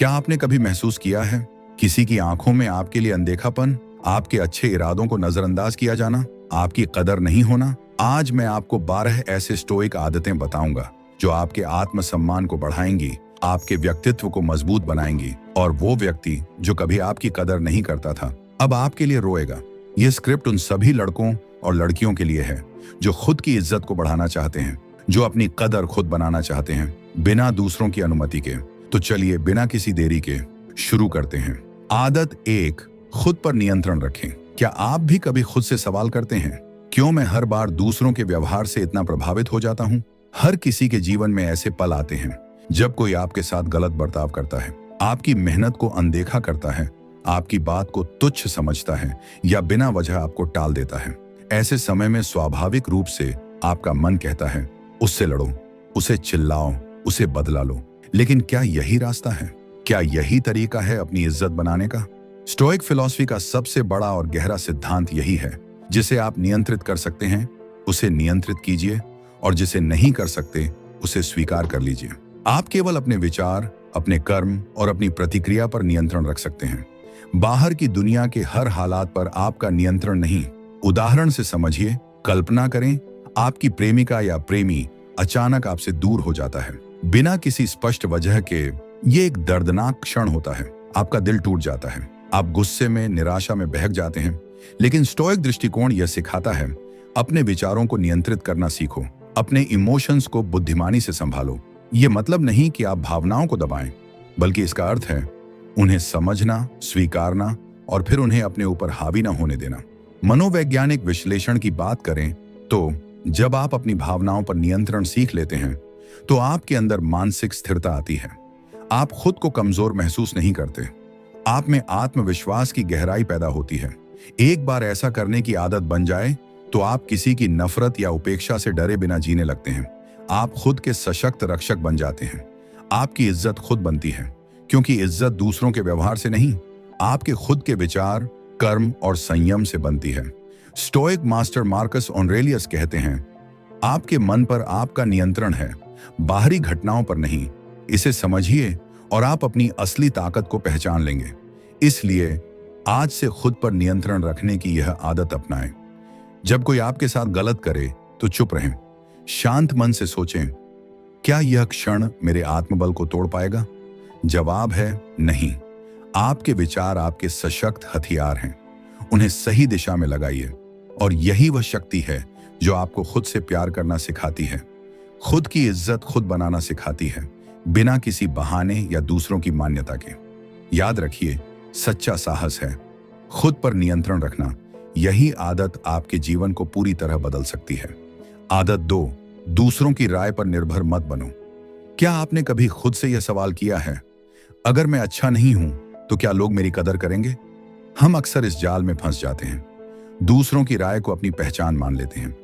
क्या आपने कभी महसूस किया है किसी की आंखों में आपके लिए अनदेखापन, आपके अच्छे इरादों को नजरअंदाज किया जाना, आपकी कदर नहीं होना? आज मैं आपको 12 ऐसे स्टोइक आदतें बताऊंगा जो आपके आत्मसम्मान को बढ़ाएंगी, आपके व्यक्तित्व को मजबूत बनाएंगी और वो व्यक्ति जो कभी आपकी कदर नहीं करता था अब आपके लिए रोएगा। ये स्क्रिप्ट उन सभी लड़कों और लड़कियों के लिए है जो खुद की इज्जत को बढ़ाना चाहते हैं, जो अपनी कदर खुद बनाना चाहते हैं बिना दूसरों की अनुमति के। तो चलिए बिना किसी देरी के शुरू करते हैं। आदत 1, खुद पर नियंत्रण रखें। क्या आप भी कभी खुद से सवाल करते हैं, क्यों मैं हर बार दूसरों के व्यवहार से इतना प्रभावित हो जाता हूँ? हर किसी के जीवन में ऐसे पल आते हैं जब कोई आपके साथ गलत बर्ताव करता है, आपकी मेहनत को अनदेखा करता है, आपकी बात को तुच्छ समझता है या बिना वजह आपको टाल देता है। ऐसे समय में स्वाभाविक रूप से आपका मन कहता है उससे लड़ो, उसे चिल्लाओ, उसे बदला लो। लेकिन क्या यही रास्ता है? क्या यही तरीका है अपनी इज्जत बनाने का? स्टोइक फिलॉसफी का सबसे बड़ा और गहरा सिद्धांत यही है, जिसे आप नियंत्रित कर सकते हैं उसे नियंत्रित कीजिए और जिसे नहीं कर सकते उसे स्वीकार कर लीजिए। आप केवल अपने विचार, अपने कर्म और अपनी प्रतिक्रिया पर नियंत्रण रख सकते हैं, बाहर की दुनिया के हर हालात पर आपका नियंत्रण नहीं। उदाहरण से समझिए, कल्पना करें आपकी प्रेमिका या प्रेमी अचानक आपसे दूर हो जाता है बिना किसी स्पष्ट वजह के। ये एक दर्दनाक क्षण होता है, आपका दिल टूट जाता है, आप गुस्से में, निराशा में बहक जाते हैं। लेकिन स्टोइक दृष्टिकोण यह सिखाता है अपने विचारों को नियंत्रित करना सीखो, अपने इमोशंस को बुद्धिमानी से संभालो। ये मतलब नहीं कि आप भावनाओं को दबाएं, बल्कि इसका अर्थ है उन्हें समझना, स्वीकारना और फिर उन्हें अपने ऊपर हावी ना होने देना। मनोवैज्ञानिक विश्लेषण की बात करें तो जब आप अपनी भावनाओं पर नियंत्रण सीख लेते हैं तो आपके अंदर मानसिक स्थिरता आती है। आप खुद को कमजोर महसूस नहीं करते, आप में आत्मविश्वास की गहराई पैदा होती है। एक बार ऐसा करने की आदत बन जाए तो आप किसी की नफरत या उपेक्षा से डरे बिना जीने लगते हैं। आप खुद के सशक्त रक्षक बन जाते हैं। आपकी इज्जत खुद बनती है, क्योंकि इज्जत दूसरों के व्यवहार से नहीं, आपके खुद के विचार, कर्म और संयम से बनती है। स्टोइक मास्टर मार्कस ऑरेलियस कहते हैं, आपके मन पर आपका नियंत्रण है, बाहरी घटनाओं पर नहीं। इसे समझिए और आप अपनी असली ताकत को पहचान लेंगे। इसलिए आज से खुद पर नियंत्रण रखने की यह आदत अपनाएं। जब कोई आपके साथ गलत करे तो चुप रहें, शांत मन से सोचें, क्या यह क्षण मेरे आत्मबल को तोड़ पाएगा? जवाब है नहीं। आपके विचार आपके सशक्त हथियार हैं, उन्हें सही दिशा में लगाइए और यही वह शक्ति है जो आपको खुद से प्यार करना सिखाती है, खुद की इज्जत खुद बनाना सिखाती है, बिना किसी बहाने या दूसरों की मान्यता के। याद रखिए, सच्चा साहस है खुद पर नियंत्रण रखना। यही आदत आपके जीवन को पूरी तरह बदल सकती है। आदत 2, दूसरों की राय पर निर्भर मत बनो। क्या आपने कभी खुद से यह सवाल किया है, अगर मैं अच्छा नहीं हूं तो क्या लोग मेरी कदर करेंगे? हम अक्सर इस जाल में फंस जाते हैं, दूसरों की राय को अपनी पहचान मान लेते हैं,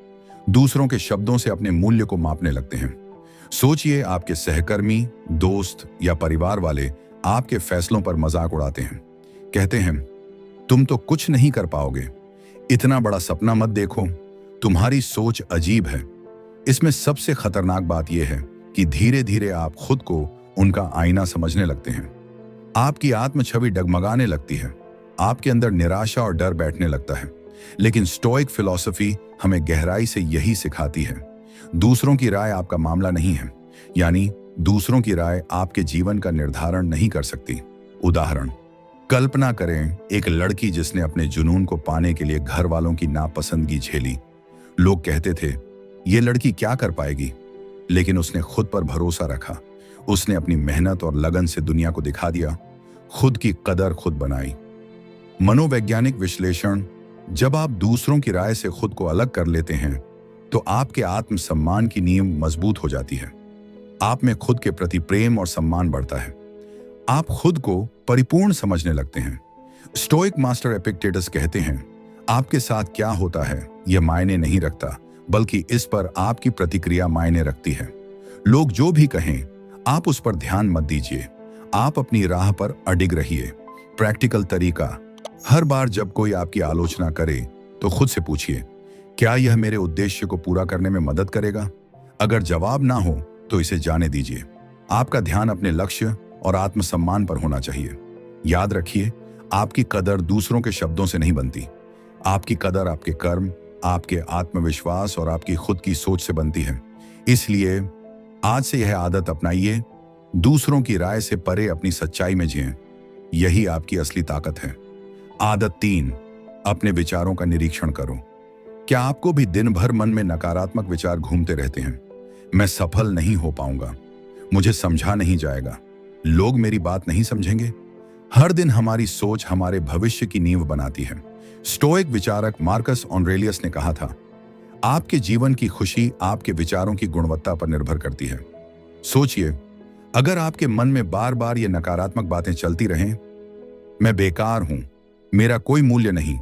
दूसरों के शब्दों से अपने मूल्य को मापने लगते हैं। सोचिए, आपके सहकर्मी, दोस्त या परिवार वाले आपके फैसलों पर मजाक उड़ाते हैं, कहते हैं तुम तो कुछ नहीं कर पाओगे, इतना बड़ा सपना मत देखो, तुम्हारी सोच अजीब है। इसमें सबसे खतरनाक बात यह है कि धीरे धीरे आप खुद को उनका आईना समझने लगते हैं। आपकी आत्म छवि डगमगाने लगती है, आपके अंदर निराशा और डर बैठने लगता है। लेकिन स्टोइक फिलॉसफी हमें गहराई से यही सिखाती है, दूसरों की राय आपका मामला नहीं है, यानी दूसरों की राय आपके जीवन का निर्धारण नहीं कर सकती। उदाहरण, कल्पना करें एक लड़की जिसने अपने जुनून को पाने के लिए घर वालों की नापसंदगी झेली। लोग कहते थे ये लड़की क्या कर पाएगी, लेकिन उसने खुद पर भरोसा रखा, उसने अपनी मेहनत और लगन से दुनिया को दिखा दिया, खुद की कदर खुद बनाई। मनोवैज्ञानिक विश्लेषण, जब आप दूसरों की राय से खुद को अलग कर लेते हैं तो आपके आत्मसम्मान की नींव मजबूत हो जाती है। आप में खुद के प्रति प्रेम और सम्मान बढ़ता है, आप खुद को परिपूर्ण समझने लगते हैं। स्टोइक मास्टर एपिक्टेटस कहते हैं, आपके साथ क्या होता है यह मायने नहीं रखता, बल्कि इस पर आपकी प्रतिक्रिया मायने रखती है। लोग जो भी कहें आप उस पर ध्यान मत दीजिए, आप अपनी राह पर अडिग रहिए। प्रैक्टिकल तरीका, हर बार जब कोई आपकी आलोचना करे तो खुद से पूछिए, क्या यह मेरे उद्देश्य को पूरा करने में मदद करेगा? अगर जवाब ना हो तो इसे जाने दीजिए। आपका ध्यान अपने लक्ष्य, और आत्मसम्मान पर होना चाहिए। याद रखिए, आपकी कदर दूसरों के शब्दों से नहीं बनती। आपकी कदर आपके कर्म, आपके आत्मविश्वास और आपकी खुद की सोच से बनती है। इसलिए आज से यह आदत अपनाइए, दूसरों की राय से परे अपनी सच्चाई में जिएं। यही आपकी असली ताकत है। आदत 3, अपने विचारों का निरीक्षण करो। क्या आपको भी दिन भर मन में नकारात्मक विचार घूमते रहते हैं? मैं सफल नहीं हो पाऊंगा, मुझे समझा नहीं जाएगा, लोग मेरी बात नहीं समझेंगे। हर दिन हमारी सोच हमारे भविष्य की नींव बनाती है। स्टोइक विचारक मार्कस ऑरेलियस ने कहा था, आपके जीवन की खुशी आपके विचारों की गुणवत्ता पर निर्भर करती है। सोचिए, अगर आपके मन में बार बार ये नकारात्मक बातें चलती रहें, मैं बेकार हूं, मेरा कोई मूल्य नहीं,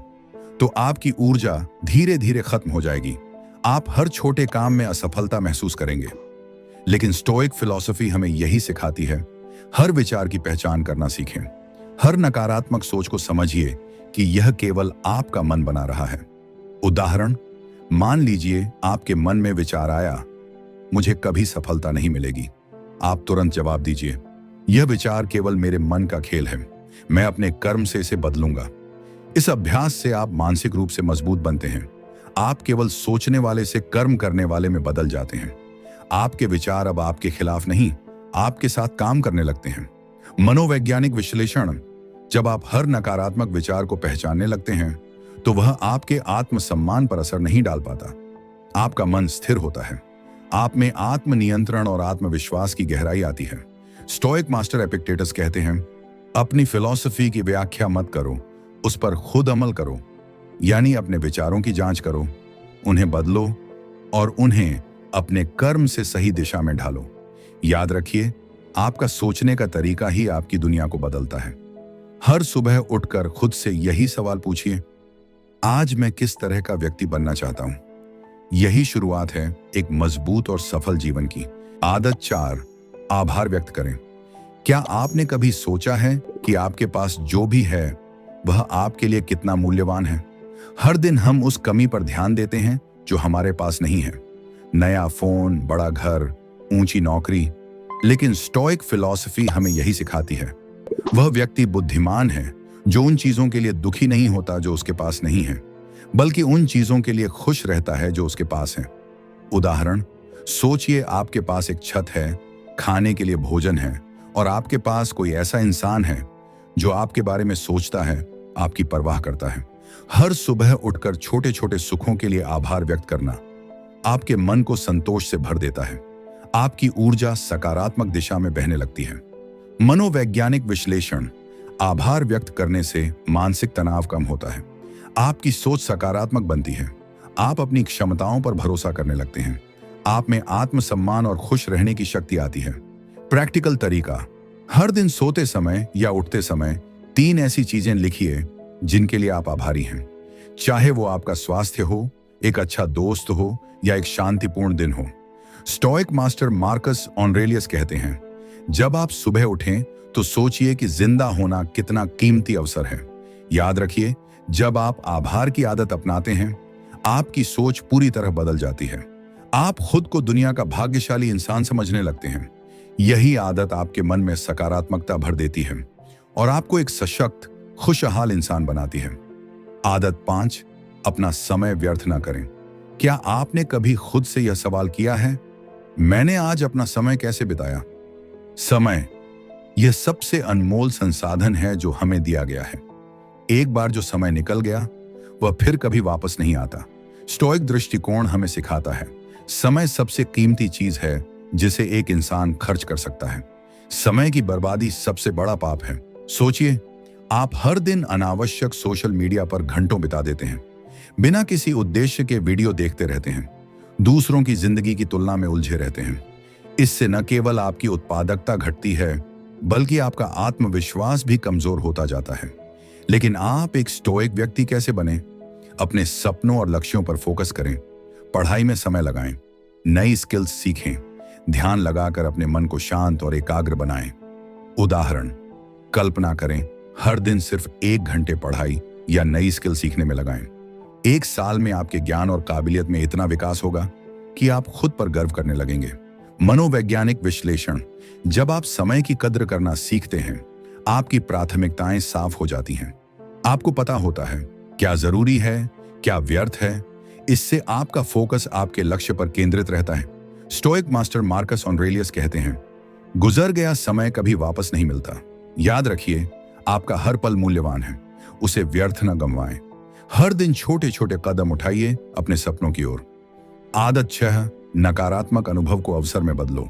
तो आपकी ऊर्जा धीरे धीरे खत्म हो जाएगी। आप हर छोटे काम में असफलता महसूस करेंगे। लेकिन स्टोइक फिलॉसफी हमें यही सिखाती है, हर विचार की पहचान करना सीखें। हर नकारात्मक सोच को समझिए कि यह केवल आपका मन बना रहा है। उदाहरण, मान लीजिए आपके मन में विचार आया, मुझे कभी सफलता नहीं मिलेगी। आप तुरंत जवाब दीजिए, यह विचार केवल मेरे मन का खेल है, मैं अपने कर्म से इसे बदलूंगा। इस अभ्यास से आप मानसिक रूप से मजबूत बनते हैं। आप केवल सोचने वाले से कर्म करने वाले में बदल जाते हैं। आपके विचार अब आपके खिलाफ नहीं, आपके साथ काम करने लगते हैं। मनोवैज्ञानिक विश्लेषण, जब आप हर नकारात्मक विचार को पहचानने लगते हैं, तो वह आपके आत्मसम्मान पर असर नहीं डाल पाता। आपका मन स्थिर होता है, आप में आत्मनियंत्रण और आत्मविश्वास की गहराई आती है। स्टोइक मास्टर एपिक्टेटस कहते हैं, अपनी फिलॉसफी की व्याख्या मत करो, उस पर खुद अमल करो। यानी अपने विचारों की जांच करो, उन्हें बदलो और उन्हें अपने कर्म से सही दिशा में ढालो। याद रखिए, आपका सोचने का तरीका ही आपकी दुनिया को बदलता है। हर सुबह उठकर खुद से यही सवाल पूछिए, आज मैं किस तरह का व्यक्ति बनना चाहता हूं? यही शुरुआत है एक मजबूत और सफल जीवन की। आदत 4, आभार व्यक्त करें। क्या आपने कभी सोचा है कि आपके पास जो भी है वह आपके लिए कितना मूल्यवान है? हर दिन हम उस कमी पर ध्यान देते हैं जो हमारे पास नहीं है। नया फोन, बड़ा घर, ऊंची नौकरी। लेकिन स्टोइक फिलॉसफी हमें यही सिखाती है, वह व्यक्ति बुद्धिमान है जो उन चीजों के लिए दुखी नहीं होता जो उसके पास नहीं है, बल्कि उन चीजों के लिए खुश रहता है जो उसके पास है। उदाहरण, सोचिए आपके पास एक छत है, खाने के लिए भोजन है और आपके पास कोई ऐसा इंसान है जो आपके बारे में सोचता है, आपकी परवाह करता है। हर सुबह उठकर छोटे छोटे सुखों के लिए आभार व्यक्त करना आपके मन को संतोष से भर देता है। आपकी ऊर्जा सकारात्मक दिशा में बहने लगती है। मनोवैज्ञानिक विश्लेषण, आभार व्यक्त करने से मानसिक तनाव कम होता है, आपकी सोच सकारात्मक बनती है, आप अपनी क्षमताओं पर भरोसा करने लगते हैं, आप में आत्मसम्मान और खुश रहने की शक्ति आती है। प्रैक्टिकल तरीका, हर दिन सोते समय या उठते समय 3 ऐसी चीजें लिखिए जिनके लिए आप आभारी हैं। चाहे वो आपका स्वास्थ्य हो, एक अच्छा दोस्त हो या एक शांतिपूर्ण दिन हो। स्टोइक मास्टर मार्कस ऑरेलियस कहते हैं, जब आप सुबह उठें तो सोचिए कि जिंदा होना कितना कीमती अवसर है। याद रखिए, जब आप आभार की आदत अपनाते हैं, आपकी सोच पूरी तरह बदल जाती है। आप खुद को दुनिया का भाग्यशाली इंसान समझने लगते हैं। यही आदत आपके मन में सकारात्मकता भर देती है और आपको एक सशक्त, खुशहाल इंसान बनाती है। आदत 5, अपना समय व्यर्थ ना करें। क्या आपने कभी खुद से यह सवाल किया है, मैंने आज अपना समय कैसे बिताया? समय, यह सबसे अनमोल संसाधन है जो हमें दिया गया है। एक बार जो समय निकल गया, वह फिर कभी वापस नहीं आता। स्टोइक दृष्टिकोण हमें सिखाता है, समय सबसे कीमती चीज है जिसे एक इंसान खर्च कर सकता है। समय की बर्बादी सबसे बड़ा पाप है। सोचिए, आप हर दिन अनावश्यक सोशल मीडिया पर घंटों बिता देते हैं, बिना किसी उद्देश्य के वीडियो देखते रहते हैं, दूसरों की जिंदगी की तुलना में उलझे रहते हैं। इससे न केवल आपकी उत्पादकता घटती है, बल्कि आपका आत्मविश्वास भी कमजोर होता जाता है। लेकिन आप एक स्टोइक व्यक्ति कैसे बने? अपने सपनों और लक्ष्यों पर फोकस करें, पढ़ाई में समय लगाएं, नई स्किल्स सीखें, ध्यान लगाकर अपने मन को शांत और एकाग्र बनाएं। उदाहरण, कल्पना करें, हर दिन सिर्फ 1 घंटे पढ़ाई या नई स्किल सीखने में लगाएं। 1 साल में आपके ज्ञान और काबिलियत में इतना विकास होगा कि आप खुद पर गर्व करने लगेंगे। मनोवैज्ञानिक विश्लेषण। जब आप समय की कद्र करना सीखते हैं, आपकी प्राथमिकताएं साफ हो जाती हैं। आपको पता होता है क्या जरूरी है, क्या व्यर्थ है। इससे आपका फोकस आपके लक्ष्य पर केंद्रित रहता है। स्टोइक मास्टर मार्कस ऑरेलियस कहते हैं, गुजर गया समय कभी वापस नहीं मिलता। याद रखिए, आपका हर पल मूल्यवान है, उसे व्यर्थ न गंवाएं। हर दिन छोटे छोटे कदम उठाइए अपने सपनों की ओर। आदत 6, नकारात्मक अनुभव को अवसर में बदलो।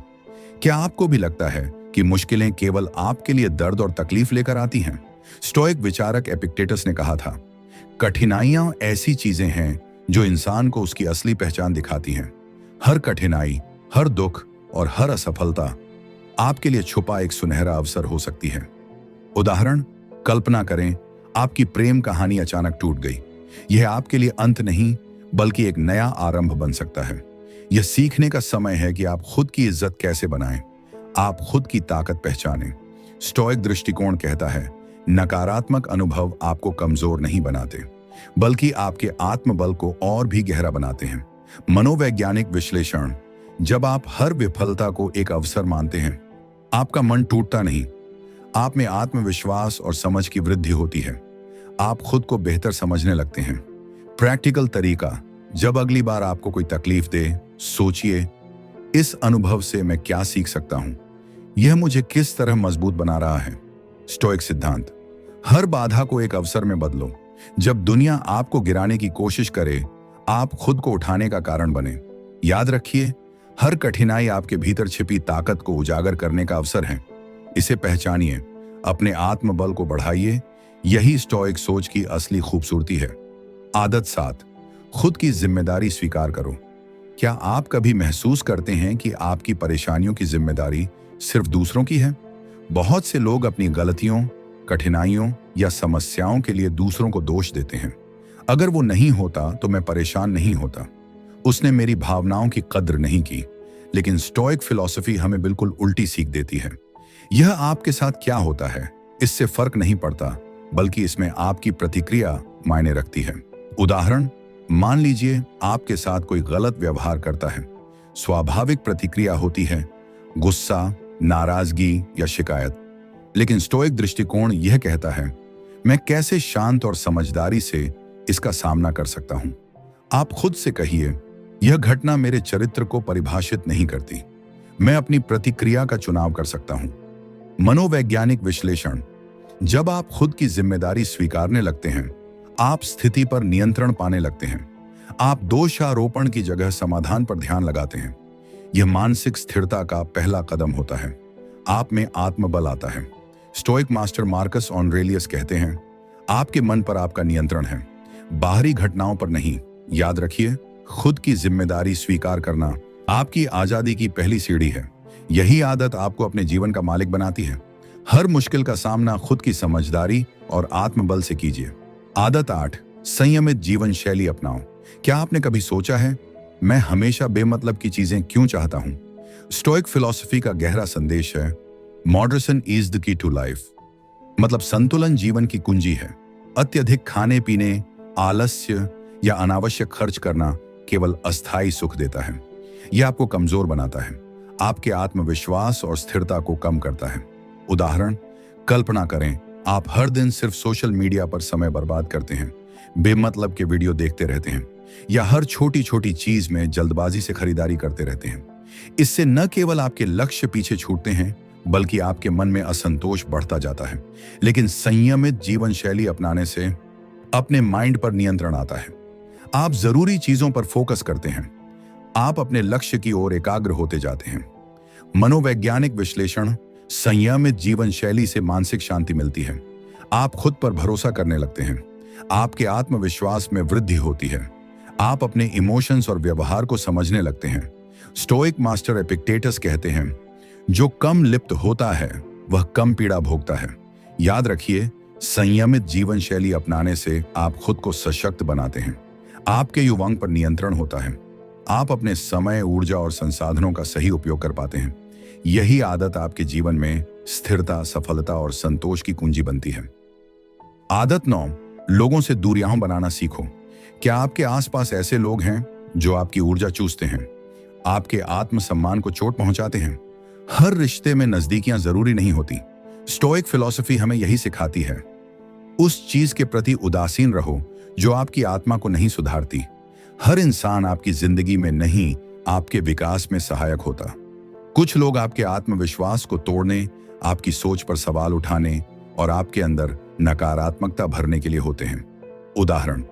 क्या आपको भी लगता है कि मुश्किलें केवल आपके लिए दर्द और तकलीफ लेकर आती हैं? स्टोइक विचारक एपिक्टेटस ने कहा था, कठिनाइयां ऐसी चीजें हैं जो इंसान को उसकी असली पहचान दिखाती हैं। हर कठिनाई, हर दुख और हर असफलता आपके लिए छुपा एक सुनहरा अवसर हो सकती है। उदाहरण, कल्पना करें आपकी प्रेम कहानी अचानक टूट गई। यह आपके लिए अंत नहीं, बल्कि एक नया आरंभ बन सकता है। यह सीखने का समय है कि आप खुद की इज्जत कैसे बनाएं, आप खुद की ताकत पहचानें। स्टोइक दृष्टिकोण कहता है, नकारात्मक अनुभव आपको कमजोर नहीं बनाते, बल्कि आपके आत्मबल को और भी गहरा बनाते हैं। मनोवैज्ञानिक विश्लेषण। जब आप हर विफलता को एक अवसर मानते हैं, आपका मन टूटता नहीं, आप में आत्मविश्वास और समझ की वृद्धि होती है। आप खुद को बेहतर समझने लगते हैं। प्रैक्टिकल तरीका, जब अगली बार आपको कोई तकलीफ दे, सोचिए, इस अनुभव से मैं क्या सीख सकता हूं? यह मुझे किस तरह मजबूत बना रहा है? स्टोइक सिद्धांत। हर बाधा को एक अवसर में बदलो। जब दुनिया आपको गिराने की कोशिश करे, आप खुद को उठाने का कारण बने। याद रखिए, हर कठिनाई आपके भीतर छिपी ताकत को उजागर करने का अवसर है। इसे पहचानिए, अपने आत्मबल को बढ़ाइए। यही स्टोइक सोच की असली खूबसूरती है। आदत 7, खुद की जिम्मेदारी स्वीकार करो। क्या आप कभी महसूस करते हैं कि आपकी परेशानियों की जिम्मेदारी सिर्फ दूसरों की है? बहुत से लोग अपनी गलतियों, कठिनाइयों या समस्याओं के लिए दूसरों को दोष देते हैं। अगर वो नहीं होता तो मैं परेशान नहीं होता, उसने मेरी भावनाओं की कद्र नहीं की। लेकिन स्टोइक फिलॉसफी हमें बिल्कुल उल्टी सीख देती है। यह आपके साथ क्या होता है, इससे फर्क नहीं पड़ता, बल्कि इसमें आपकी प्रतिक्रिया मायने रखती है। उदाहरण, मान लीजिए आपके साथ कोई गलत व्यवहार करता है। स्वाभाविक प्रतिक्रिया होती है गुस्सा, नाराजगी या शिकायत। लेकिन स्टोइक दृष्टिकोण यह कहता है, मैं कैसे शांत और समझदारी से इसका सामना कर सकता हूं। आप खुद से कहिए, यह घटना मेरे चरित्र को परिभाषित नहीं करती, मैं अपनी प्रतिक्रिया का चुनाव कर सकता हूं। मनोवैज्ञानिक विश्लेषण। जब आप खुद की जिम्मेदारी स्वीकारने लगते हैं, आप स्थिति पर नियंत्रण पाने लगते हैं। आप दोषारोपण की जगह समाधान पर ध्यान लगाते हैं। यह मानसिक स्थिरता का पहला कदम होता है। आप में आत्मबल आता है। स्टोइक मास्टर मार्कस ऑरेलियस कहते हैं, आपके मन पर आपका नियंत्रण है, बाहरी घटनाओं पर नहीं। याद रखिए, खुद की जिम्मेदारी स्वीकार करना आपकी आजादी की पहली सीढ़ी है। यही आदत आपको अपने जीवन का मालिक बनाती है। हर मुश्किल का सामना खुद की समझदारी और आत्मबल से कीजिए। आदत 8, संयमित जीवन शैली अपनाओ। क्या आपने कभी सोचा है, मैं हमेशा बेमतलब की चीजें क्यों चाहता हूं? स्टोइक फिलॉसफी का गहरा संदेश है, moderation is the key to life. मतलब संतुलन जीवन की कुंजी है। अत्यधिक खाने पीने, आलस्य या अनावश्यक खर्च करना केवल अस्थायी सुख देता है। यह आपको कमजोर बनाता है, आपके आत्मविश्वास और स्थिरता को कम करता है। उदाहरण, कल्पना करें आप हर दिन सिर्फ सोशल मीडिया पर समय बर्बाद करते हैं, बेमतलब के वीडियो देखते रहते हैं, या हर छोटी छोटी चीज में जल्दबाजी से खरीदारी करते रहते हैं। इससे न केवल आपके लक्ष्य पीछे छूटते हैं, बल्कि आपके मन में असंतोष बढ़ता जाता है। लेकिन संयमित जीवन शैली अपनाने से अपने माइंड पर नियंत्रण आता है। आप जरूरी चीजों पर फोकस करते हैं, आप अपने लक्ष्य की ओर एकाग्र होते जाते हैं। मनोवैज्ञानिक विश्लेषण। संयमित जीवन शैली से मानसिक शांति मिलती है। आप खुद पर भरोसा करने लगते हैं, आपके आत्मविश्वास में वृद्धि होती है, आप अपने इमोशंस और व्यवहार को समझने लगते हैं। स्टोइक मास्टर एपिक्टेटस कहते हैं, जो कम लिप्त होता है वह कम पीड़ा भोगता है। याद रखिए, संयमित जीवन शैली अपनाने से आप खुद को सशक्त बनाते हैं, आपके युवांग पर नियंत्रण होता है, आप अपने समय, ऊर्जा और संसाधनों का सही उपयोग कर पाते हैं। यही आदत आपके जीवन में स्थिरता, सफलता और संतोष की कुंजी बनती है। आदत 9, लोगों से दूरियां बनाना सीखो। क्या आपके आसपास ऐसे लोग हैं जो आपकी ऊर्जा चूसते हैं, आपके आत्मसम्मान को चोट पहुंचाते हैं। हर रिश्ते में नजदीकियां जरूरी नहीं होती। स्टोइक फिलॉसफी हमें यही सिखाती है, उस चीज के प्रति उदासीन रहो जो आपकी आत्मा को नहीं सुधारती। हर इंसान आपकी जिंदगी में नहीं, आपके विकास में सहायक होता। कुछ लोग आपके आत्मविश्वास को तोड़ने, आपकी सोच पर सवाल उठाने और आपके अंदर नकारात्मकता भरने के लिए होते हैं। उदाहरण,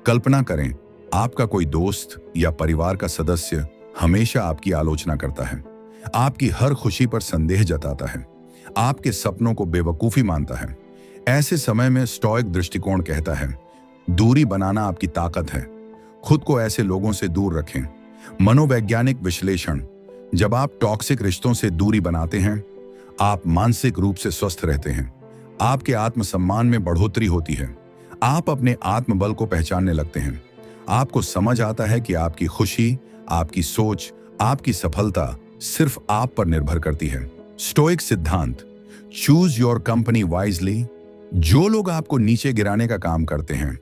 कल्पना करें आपका कोई दोस्त या परिवार का सदस्य हमेशा आपकी आलोचना करता है, आपकी हर खुशी पर संदेह जताता है, आपके सपनों को बेवकूफी मानता है। ऐसे समय में स्टोइक दृष्टिकोण कहता है, दूरी बनाना आपकी ताकत है। खुद को ऐसे लोगों से दूर रखें। मनोवैज्ञानिक विश्लेषण, जब आप टॉक्सिक रिश्तों से दूरी बनाते हैं, आप मानसिक रूप से स्वस्थ रहते हैं, आपके आत्मसम्मान में बढ़ोतरी होती है, आप अपने आत्मबल को पहचानने लगते हैं, आपको समझ आता है कि आपकी खुशी, आपकी सोच, आपकी सफलता सिर्फ आप पर निर्भर करती है। स्टोइक सिद्धांत, चूज योर कंपनी वाइजली। जो लोग आपको नीचे गिराने का काम करते हैं,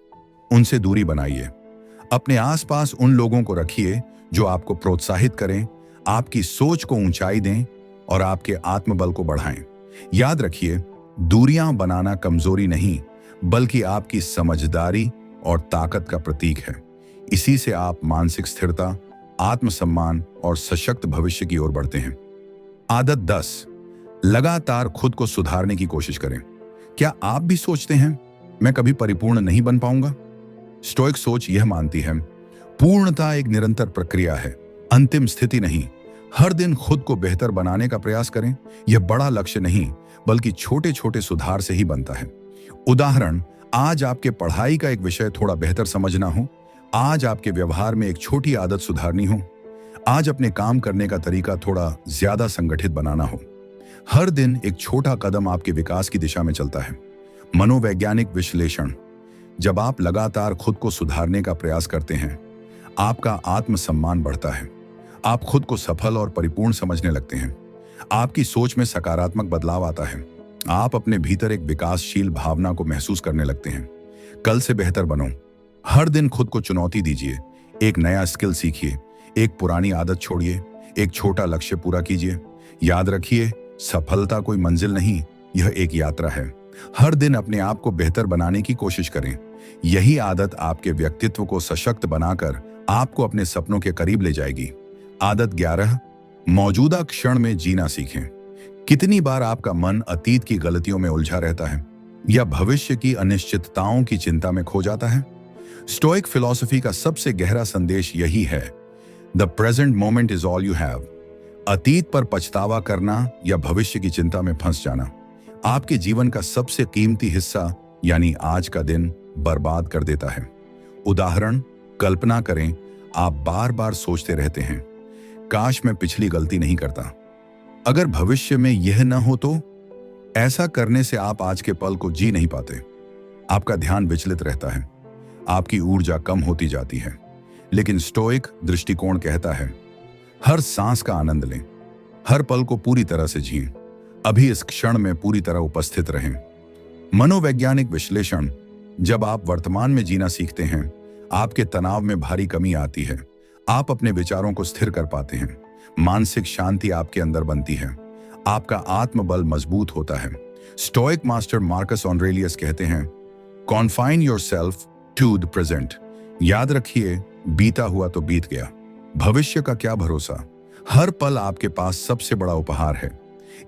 उनसे दूरी बनाइए। अपने आसपास उन लोगों को रखिए जो आपको प्रोत्साहित करें, आपकी सोच को ऊंचाई दें और आपके आत्मबल को बढ़ाएं। याद रखिए, दूरियां बनाना कमजोरी नहीं, बल्कि आपकी समझदारी और ताकत का प्रतीक है। इसी से आप मानसिक स्थिरता, आत्मसम्मान और सशक्त भविष्य की ओर बढ़ते हैं। आदत 10, लगातार खुद को सुधारने की कोशिश करें। क्या आप भी सोचते हैं, मैं कभी परिपूर्ण नहीं बन पाऊंगा? स्टोइक सोच यह मानती है, पूर्णता एक निरंतर प्रक्रिया है, अंतिम स्थिति नहीं। हर दिन खुद को बेहतर बनाने का प्रयास करें। यह बड़ा लक्ष्य नहीं, बल्कि छोटे छोटे सुधार से ही बनता है। उदाहरण, आज आपके पढ़ाई का एक विषय थोड़ा बेहतर समझना हो, आज आपके व्यवहार में एक छोटी आदत सुधारनी हो, आज अपने काम करने का तरीका थोड़ा ज्यादा संगठित बनाना हो। हर दिन एक छोटा कदम आपके विकास की दिशा में चलता है। मनोवैज्ञानिक विश्लेषण, जब आप लगातार खुद को सुधारने का प्रयास करते हैं, आपका आत्मसम्मान बढ़ता है, आप खुद को सफल और परिपूर्ण समझने लगते हैं, आपकी सोच में सकारात्मक बदलाव आता है, आप अपने भीतर एक विकासशील भावना को महसूस करने लगते हैं। कल से बेहतर बनो। हर दिन खुद को चुनौती दीजिए, एक नया स्किल सीखिए, एक पुरानी आदत छोड़िए, एक छोटा लक्ष्य पूरा कीजिए। याद रखिए, सफलता कोई मंजिल नहीं, यह एक यात्रा है। हर दिन अपने आप को बेहतर बनाने की कोशिश करें। यही आदत आपके व्यक्तित्व को सशक्त बनाकर आपको अपने सपनों के करीब ले जाएगी। आदत 11, मौजूदा क्षण में जीना सीखें। कितनी बार आपका मन अतीत की गलतियों में उलझा रहता है या भविष्य की अनिश्चितताओं की चिंता में खो जाता है? स्टोइक फिलॉसफी का सबसे गहरा संदेश यही है, the present moment is all you have. अतीत पर पछतावा करना या भविष्य की चिंता में फंस जाना आपके जीवन का सबसे कीमती हिस्सा यानी आज का दिन बर्बाद कर देता है। उदाहरण, कल्पना करें आप बार बार सोचते रहते हैं, काश मैं पिछली गलती नहीं करता, अगर भविष्य में यह न हो तो। ऐसा करने से आप आज के पल को जी नहीं पाते। आपका ध्यान विचलित रहता है, आपकी ऊर्जा कम होती जाती है। लेकिन स्टोइक दृष्टिकोण कहता है, हर सांस का आनंद लें, हर पल को पूरी तरह से जिएं, अभी इस क्षण में पूरी तरह उपस्थित रहें। मनोवैज्ञानिक विश्लेषण, जब आप वर्तमान में जीना सीखते हैं, आपके तनाव में भारी कमी आती है, आप अपने विचारों को स्थिर कर पाते हैं, मानसिक शांति आपके अंदर बनती है, आपका आत्मबल मजबूत होता है। स्टोइक मास्टर मार्कस ऑरेलियस कहते हैं, confine yourself to the present. याद रखिए, बीता हुआ तो बीत गया, भविष्य का क्या भरोसा। हर पल आपके पास सबसे बड़ा उपहार है,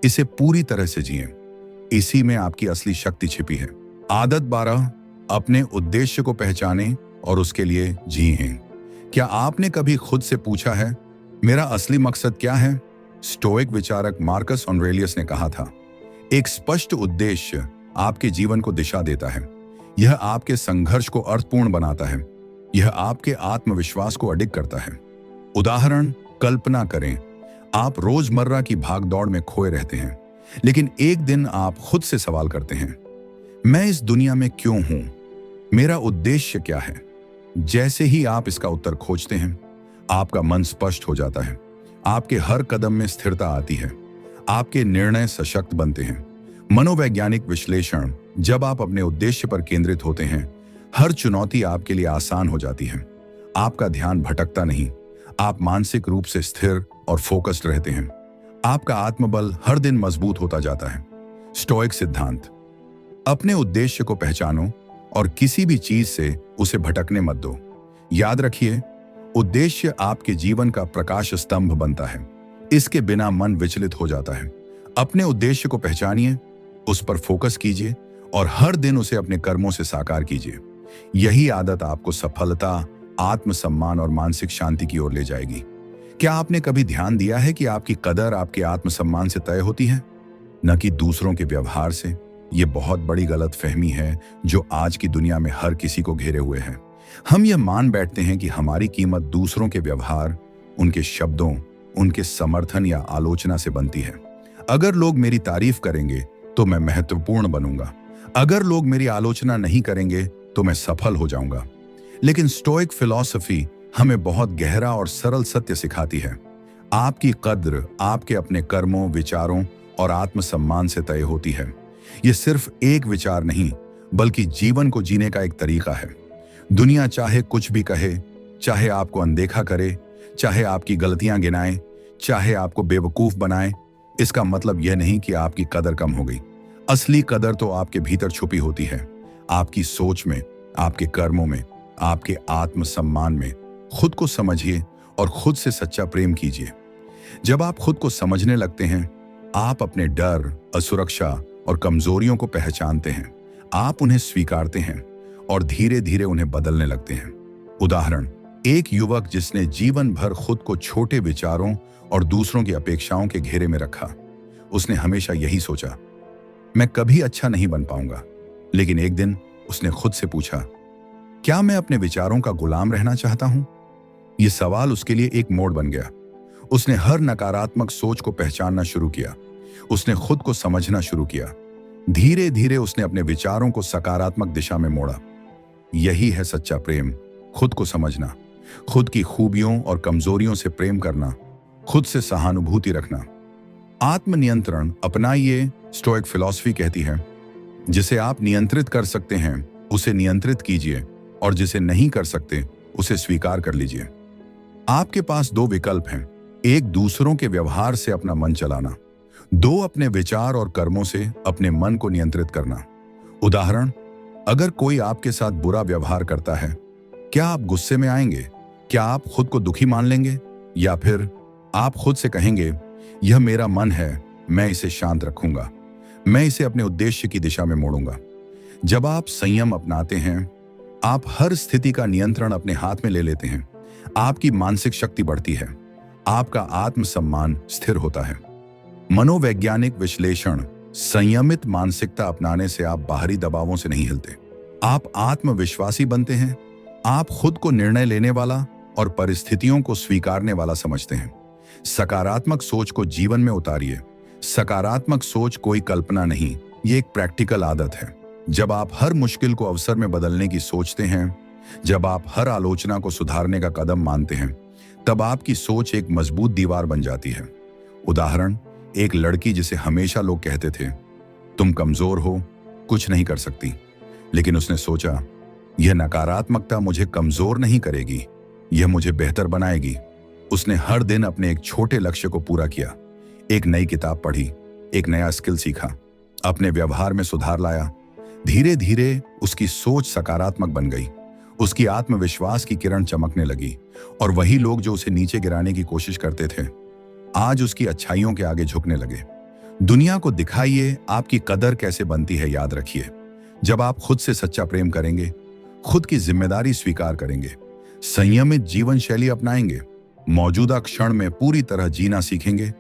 इसे पूरी तरह से जिएं। इसी में आपकी असली शक्ति छिपी है। आदत 12, अपने उद्देश्य को पहचानें और उसके लिए जिएं। क्या आपने कभी खुद से पूछा है, मेरा असली मकसद क्या है? स्टोइक विचारक मार्कस ऑरेलियस ने कहा था, एक स्पष्ट उद्देश्य आपके जीवन को दिशा देता है। यह आपके संघर्ष को अर्थपूर्ण बनाता है, यह आपके आत्मविश्वास को अडिग करता है। उदाहरण, कल्पना करें आप रोजमर्रा की भागदौड़ में खोए रहते हैं, लेकिन एक दिन आप खुद से सवाल करते हैं, मैं इस दुनिया में क्यों हूं? मेरा उद्देश्य क्या है? जैसे ही आप इसका उत्तर खोजते हैं, आपका मन स्पष्ट हो जाता है, आपके हर कदम में स्थिरता आती है, आपके निर्णय सशक्त बनते हैं। मनोवैज्ञानिक विश्लेषण, जब आप अपने उद्देश्य पर केंद्रित होते हैं, हर चुनौती आपके लिए आसान हो जाती है, आपका ध्यान भटकता नहीं, आप मानसिक रूप से स्थिर और फोकस्ड रहते हैं। आपका आत्मबल हर दिन मजबूत होता जाता है। स्टोइक सिद्धांत: अपने उद्देश्य को पहचानो और किसी भी चीज से उसे भटकने मत दो। याद रखिए, उद्देश्य आपके जीवन का प्रकाश स्तंभ बनता है। इसके बिना मन विचलित हो जाता है। अपने उद्देश्य को पहचानिए, उस पर फोकस कीजिए और हर दिन उसे अपने कर्मों से साकार कीजिए। यही आदत आपको सफलता, आत्मसम्मान और मानसिक शांति की ओर ले जाएगी। क्या आपने कभी ध्यान दिया है कि आपकी कदर आपके आत्मसम्मान से तय होती है, न कि दूसरों के व्यवहार से? ये बहुत बड़ी गलतफहमी है जो आज की दुनिया में हर किसी को घेरे हुए है। हम ये मान बैठते हैं कि हमारी कीमत दूसरों के व्यवहार, उनके शब्दों, उनके समर्थन या आलोचना से बनती है। अगर लोग मेरी तारीफ करेंगे तो मैं महत्वपूर्ण बनूंगा। अगर लोग मेरी आलोचना नहीं करेंगे तो मैं सफल हो जाऊंगा। लेकिन स्टोइक फिलॉसफी हमें बहुत गहरा और सरल सत्य सिखाती है। आपकी कद्र आपके अपने कर्मों, विचारों और आत्मसम्मान से तय होती है। यह सिर्फ एक विचार नहीं, बल्कि जीवन को जीने का एक तरीका है। दुनिया चाहे कुछ भी कहे, चाहे आपको अनदेखा करे, चाहे आपकी गलतियां गिनाए, चाहे आपको बेवकूफ बनाए, इसका मतलब यह नहीं कि आपकी कदर कम हो गई। असली कदर तो आपके भीतर छुपी होती है, आपकी सोच में, आपके कर्मों में, आपके आत्मसम्मान में। खुद को समझिए और खुद से सच्चा प्रेम कीजिए। जब आप खुद को समझने लगते हैं, आप अपने डर, असुरक्षा और कमजोरियों को पहचानते हैं। आप उन्हें स्वीकारते हैं और धीरे धीरे उन्हें बदलने लगते हैं। उदाहरण: एक युवक जिसने जीवन भर खुद को छोटे विचारों और दूसरों की अपेक्षाओं के घेरे में रखा। उसने हमेशा यही सोचा, मैं कभी अच्छा नहीं बन पाऊंगा। लेकिन एक दिन उसने खुद से पूछा, क्या मैं अपने विचारों का गुलाम रहना चाहता हूं? यह सवाल उसके लिए एक मोड़ बन गया। उसने हर नकारात्मक सोच को पहचानना शुरू किया। उसने खुद को समझना शुरू किया। धीरे धीरे उसने अपने विचारों को सकारात्मक दिशा में मोड़ा। यही है सच्चा प्रेम, खुद को समझना, खुद की खूबियों और कमजोरियों से प्रेम करना, खुद से सहानुभूति रखना। आत्मनियंत्रण अपनाइए। स्टोइक फिलॉसफी कहती है, जिसे आप नियंत्रित कर सकते हैं उसे नियंत्रित कीजिए और जिसे नहीं कर सकते उसे स्वीकार कर लीजिए। आपके पास दो विकल्प हैं: एक, दूसरों के व्यवहार से अपना मन चलाना; दो, अपने विचार और कर्मों से अपने मन को नियंत्रित करना। उदाहरण: अगर कोई आपके साथ बुरा व्यवहार करता है, क्या आप गुस्से में आएंगे? क्या आप खुद को दुखी मान लेंगे? या फिर आप खुद से कहेंगे, यह मेरा मन है, मैं इसे शांत रखूंगा, मैं इसे अपने उद्देश्य की दिशा में मोड़ूंगा। जब आप संयम अपनाते हैं, आप हर स्थिति का नियंत्रण अपने हाथ में ले लेते हैं। आपकी मानसिक शक्ति बढ़ती है, आपका आत्मसम्मान स्थिर होता है। मनोवैज्ञानिक विश्लेषण: संयमित मानसिकता अपनाने से आप बाहरी दबावों से नहीं हिलते। आप आत्मविश्वासी बनते हैं। आप खुद को निर्णय लेने वाला और परिस्थितियों को स्वीकारने वाला समझते हैं। सकारात्मक सोच को जीवन में उतारिए। सकारात्मक सोच कोई कल्पना नहीं, ये एक प्रैक्टिकल आदत है। जब आप हर मुश्किल को अवसर में बदलने की सोचते हैं, जब आप हर आलोचना को सुधारने का कदम मानते हैं, तब आपकी सोच एक मजबूत दीवार बन जाती है। उदाहरण: एक लड़की जिसे हमेशा लोग कहते थे, तुम कमजोर हो, कुछ नहीं कर सकती, लेकिन उसने सोचा, यह नकारात्मकता मुझे कमजोर नहीं करेगी, यह मुझे बेहतर बनाएगी। उसने हर दिन अपने एक छोटे लक्ष्य को पूरा किया। एक नई किताब पढ़ी, एक नया स्किल सीखा, अपने व्यवहार में सुधार लाया। धीरे धीरे उसकी सोच सकारात्मक बन गई। उसकी आत्मविश्वास की किरण चमकने लगी और वही लोग जो उसे नीचे गिराने की कोशिश करते थे, आज उसकी अच्छाइयों के आगे झुकने लगे। दुनिया को दिखाइए आपकी कदर कैसे बनती है। याद रखिए, जब आप खुद से सच्चा प्रेम करेंगे, खुद की जिम्मेदारी स्वीकार करेंगे, संयमित जीवन शैली अपनाएंगे, मौजूदा क्षण में पूरी तरह जीना सीखेंगे,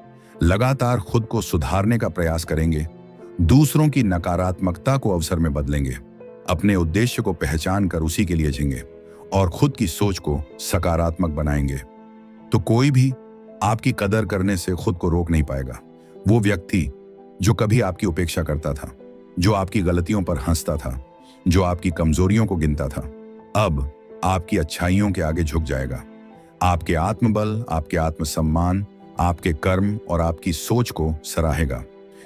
लगातार खुद को सुधारने का प्रयास करेंगे, दूसरों की नकारात्मकता को अवसर में बदलेंगे, अपने उद्देश्य को पहचान कर उसी के लिए जीएंगे और खुद की सोच को सकारात्मक बनाएंगे, तो कोई भी आपकी कदर करने से खुद को रोक नहीं पाएगा। वो व्यक्ति जो कभी आपकी उपेक्षा करता था, जो आपकी गलतियों पर हंसता था, जो आपकी कमजोरियों को गिनता था, अब आपकी अच्छाइयों के आगे झुक जाएगा। आपके आत्मबल, आपके आत्मसम्मान, आपके कर्म और आपकी सोच को सराहेगा।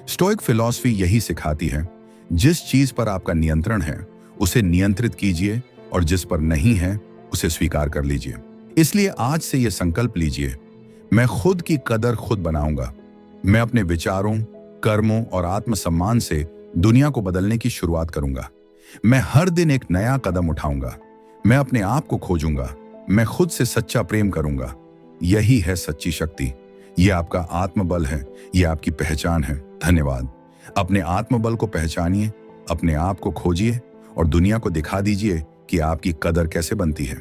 स्टोइक फिलॉसफी यही सिखाती है, जिस चीज पर आपका नियंत्रण है उसे नियंत्रित कीजिए और जिस पर नहीं है उसे स्वीकार कर लीजिए। इसलिए आज से यह संकल्प लीजिए, मैं खुद की कदर खुद बनाऊंगा। मैं अपने विचारों, कर्मों और आत्मसम्मान से दुनिया को बदलने की शुरुआत करूंगा। मैं हर दिन एक नया कदम उठाऊंगा। मैं अपने आप को खोजूंगा। मैं खुद से सच्चा प्रेम करूंगा। यही है सच्ची शक्ति। यह आपका आत्मबल है। यह आपकी पहचान है। धन्यवाद। अपने आत्मबल को पहचानिए, अपने आप को खोजिए और दुनिया को दिखा दीजिए कि आपकी कदर कैसे बनती है।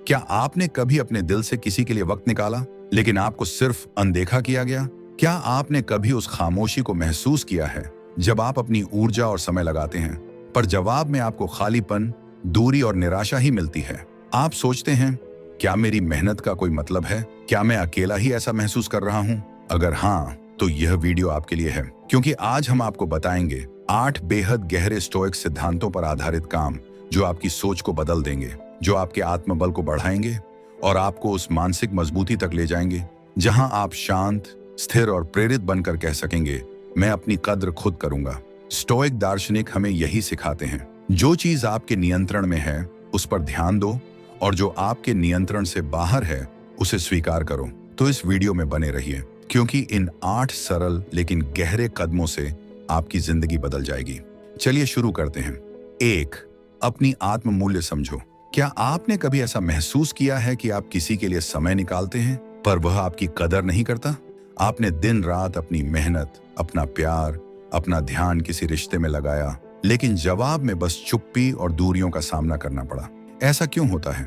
क्या आपने कभी अपने दिल से किसी के लिए वक्त निकाला, लेकिन आपको सिर्फ अनदेखा किया गया? क्या आपने कभी उस खामोशी को महसूस किया है जब आप अपनी ऊर्जा और समय लगाते हैं, पर जवाब में आपको खालीपन, दूरी और निराशा ही मिलती है? आप सोचते हैं, क्या मेरी मेहनत का कोई मतलब है? क्या मैं अकेला ही ऐसा महसूस कर रहा हूं? अगर हाँ, तो यह वीडियो आपके लिए है, क्योंकि आज हम आपको बताएंगे 8 बेहद गहरे स्टोइक सिद्धांतों पर आधारित काम जो आपकी सोच को बदल देंगे, जो आपके आत्मबल को बढ़ाएंगे और आपको उस मानसिक मजबूती तक ले जाएंगे जहां आप शांत, स्थिर और प्रेरित बनकर कह सकेंगे, मैं अपनी कद्र खुद करूंगा। स्टोइक दार्शनिक हमें यही सिखाते हैं, जो चीज आपके नियंत्रण में है उस पर ध्यान दो और जो आपके नियंत्रण से बाहर है उसे स्वीकार करो। तो इस वीडियो में बने रहिए, क्योंकि इन 8 सरल लेकिन गहरे कदमों से आपकी जिंदगी बदल जाएगी। चलिए शुरू करते हैं। 1, अपनी आत्म मूल्य समझो। क्या आपने कभी ऐसा महसूस किया है कि आप किसी के लिए समय निकालते हैं पर वह आपकी कदर नहीं करता? आपने दिन रात अपनी मेहनत, अपना प्यार, अपना ध्यान किसी रिश्ते में लगाया, लेकिन जवाब में बस चुप्पी और दूरियों का सामना करना पड़ा। ऐसा क्यों होता है?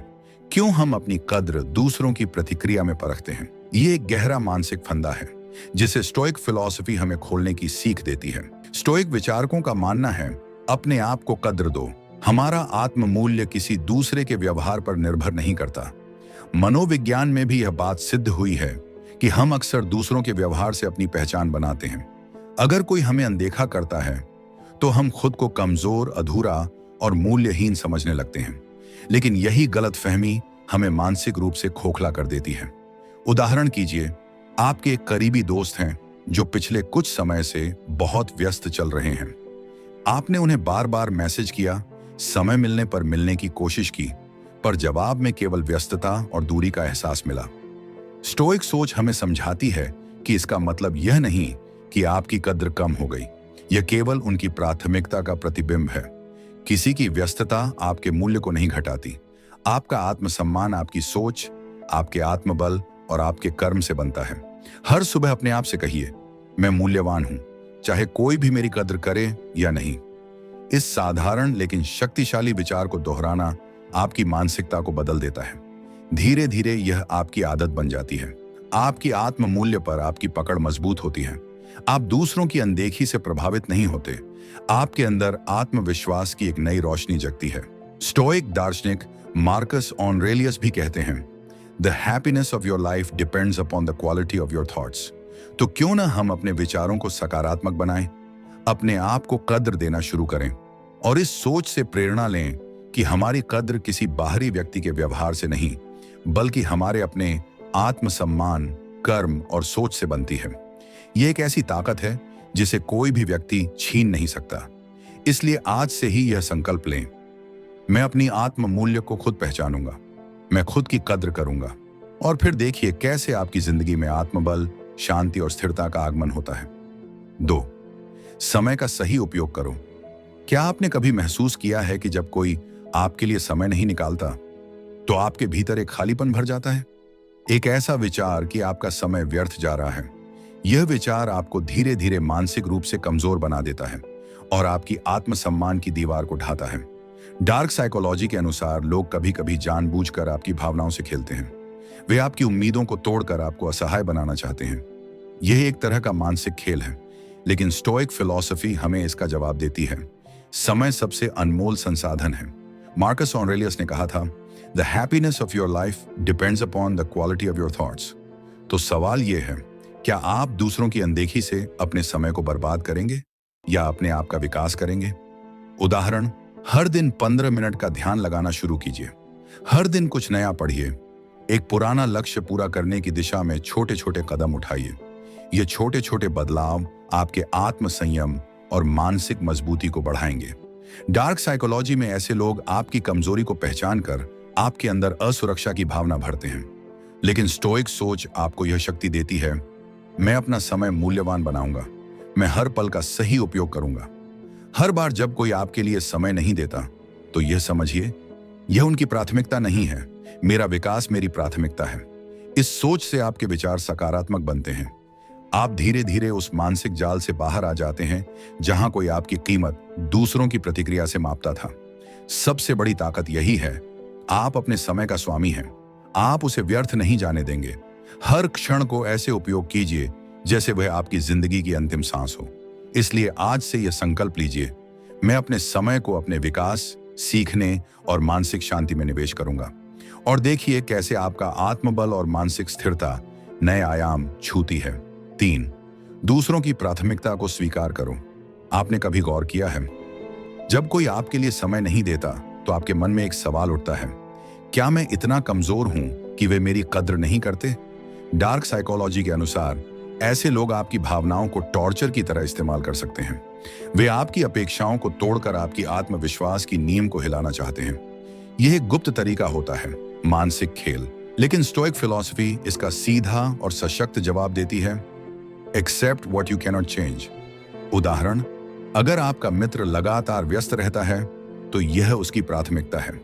क्यों हम अपनी कद्र दूसरों की प्रतिक्रिया में परखते हैं? ये एक गहरा मानसिक फंदा है जिसे स्टोइक फिलॉसफी हमें खोलने की सीख देती है। स्टोइक विचारकों का मानना है, अपने आप को कद्र दो। हमारा आत्म मूल्य किसी दूसरे के व्यवहार पर निर्भर नहीं करता। मनोविज्ञान में भी यह बात सिद्ध हुई है कि हम अक्सर दूसरों के व्यवहार से अपनी पहचान बनाते हैं। अगर कोई हमें अनदेखा करता है तो हम खुद को कमजोर, अधूरा और मूल्यहीन समझने लगते हैं। लेकिन यही गलतफहमी हमें मानसिक रूप से खोखला कर देती है। उदाहरण कीजिए, आपके एक करीबी दोस्त हैं जो पिछले कुछ समय से बहुत व्यस्त चल रहे हैं। आपने उन्हें बार बार मैसेज किया, समय मिलने पर मिलने की कोशिश की, पर जवाब में केवल व्यस्तता और दूरी का एहसास मिला। स्टोइक सोच हमें समझाती है कि इसका मतलब यह नहीं कि आपकी कद्र कम हो गई। यह केवल उनकी प्राथमिकता का प्रतिबिंब है। किसी की व्यस्तता आपके मूल्य को नहीं घटाती। आपका आत्मसम्मान आपकी सोच, आपके आत्मबल और आपके कर्म से बनता है। हर सुबह अपने आप से कहिए, मैं मूल्यवान हूं, चाहे कोई भी मेरी कद्र करे या नहीं। इस साधारण लेकिन शक्तिशाली विचार को दोहराना आपकी मानसिकता को बदल देता है। धीरे धीरे यह आपकी आदत बन जाती है। आपकी आत्म मूल्य पर आपकी पकड़ मजबूत होती है। आप दूसरों की अनदेखी से प्रभावित नहीं होते। आपके अंदर आत्मविश्वास की एक नई रोशनी जगती है। स्टोइक दार्शनिक मार्कस ऑरेलियस भी कहते हैं, the happiness of your life depends upon the quality of your thoughts. तो क्यों ना हम अपने विचारों को सकारात्मक बनाएं, अपने आप को कद्र देना शुरू करें और इस सोच से प्रेरणा लें कि हमारी कद्र किसी बाहरी व्यक्ति के व्यवहार से नहीं, बल्कि हमारे अपने आत्मसम्मान, कर्म और सोच से बनती है। यह एक ऐसी ताकत है जिसे कोई भी व्यक्ति छीन नहीं सकता। इसलिए आज से ही यह संकल्प लें, मैं अपनी आत्म मूल्य को खुद पहचानूंगा, मैं खुद की कद्र करूंगा। और फिर देखिए कैसे आपकी जिंदगी में आत्मबल, शांति और स्थिरता का आगमन होता है। 2, समय का सही उपयोग करो। क्या आपने कभी महसूस किया है कि जब कोई आपके लिए समय नहीं निकालता तो आपके भीतर एक खालीपन भर जाता है? एक ऐसा विचार कि आपका समय व्यर्थ जा रहा है। यह विचार आपको धीरे धीरे मानसिक रूप से कमजोर बना देता है और आपकी आत्मसम्मान की दीवार को ढाता है। डार्क साइकोलॉजी के अनुसार लोग कभी कभी जानबूझकर आपकी भावनाओं से खेलते हैं। वे आपकी उम्मीदों को तोड़कर आपको असहाय बनाना चाहते हैं। यह एक तरह का मानसिक खेल है, लेकिन स्टोइक फिलॉसफी हमें इसका जवाब देती है। समय सबसे अनमोल संसाधन है। मार्कस ऑरेलियस ने कहा था, the happiness of your life depends upon the quality of your thoughts. तो सवाल यह है, क्या आप दूसरों की अनदेखी से अपने समय को बर्बाद करेंगे या अपने आप का विकास करेंगे? उदाहरण, हर दिन 15 मिनट का ध्यान लगाना शुरू कीजिए। हर दिन कुछ नया पढ़िए। एक पुराना लक्ष्य पूरा करने की दिशा में छोटे छोटे कदम उठाइए। ये छोटे छोटे बदलाव आपके आत्म संयम और मानसिक मजबूती को बढ़ाएंगे। डार्क साइकोलॉजी में ऐसे लोग आपकी कमजोरी को पहचान कर आपके अंदर असुरक्षा की भावना भरते हैं। लेकिन स्टोइक सोच आपको यह शक्ति देती है, मैं अपना समय मूल्यवान बनाऊंगा, मैं हर पल का सही उपयोग करूंगा। हर बार जब कोई आपके लिए समय नहीं देता, तो यह समझिए, यह उनकी प्राथमिकता नहीं है, मेरा विकास मेरी प्राथमिकता है। इस सोच से आपके विचार सकारात्मक बनते हैं। आप धीरे धीरे उस मानसिक जाल से बाहर आ जाते हैं जहां कोई आपकी कीमत दूसरों की प्रतिक्रिया से मापता था। सबसे बड़ी ताकत यही है, आप अपने समय का स्वामी हैं। आप उसे व्यर्थ नहीं जाने देंगे। हर क्षण को ऐसे उपयोग कीजिए जैसे वह आपकी जिंदगी की अंतिम सांस हो। इसलिए आज से यह संकल्प लीजिए, मैं अपने समय को अपने विकास, सीखने और मानसिक शांति में निवेश करूंगा। और देखिए कैसे आपका आत्मबल और मानसिक स्थिरता नए आयाम छूती है। 3. दूसरों की प्राथमिकता को स्वीकार करो। आपने कभी गौर किया है, जब कोई आपके लिए समय नहीं देता तो आपके मन में एक सवाल उठता है, क्या मैं इतना कमजोर हूं कि वे मेरी कद्र नहीं करते? डार्क साइकोलॉजी के अनुसार ऐसे लोग आपकी भावनाओं को टॉर्चर की तरह इस्तेमाल कर सकते हैं। वे आपकी अपेक्षाओं को तोड़कर आपकी आत्मविश्वास की नींव को हिलाना चाहते हैं। यह एक गुप्त तरीका होता है, मानसिक खेल। लेकिन स्टोइक फिलॉसफी इसका सीधा और सशक्त जवाब देती है, accept what you cannot change. उदाहरण, अगर आपका मित्र लगातार व्यस्त रहता है तो यह उसकी प्राथमिकता है।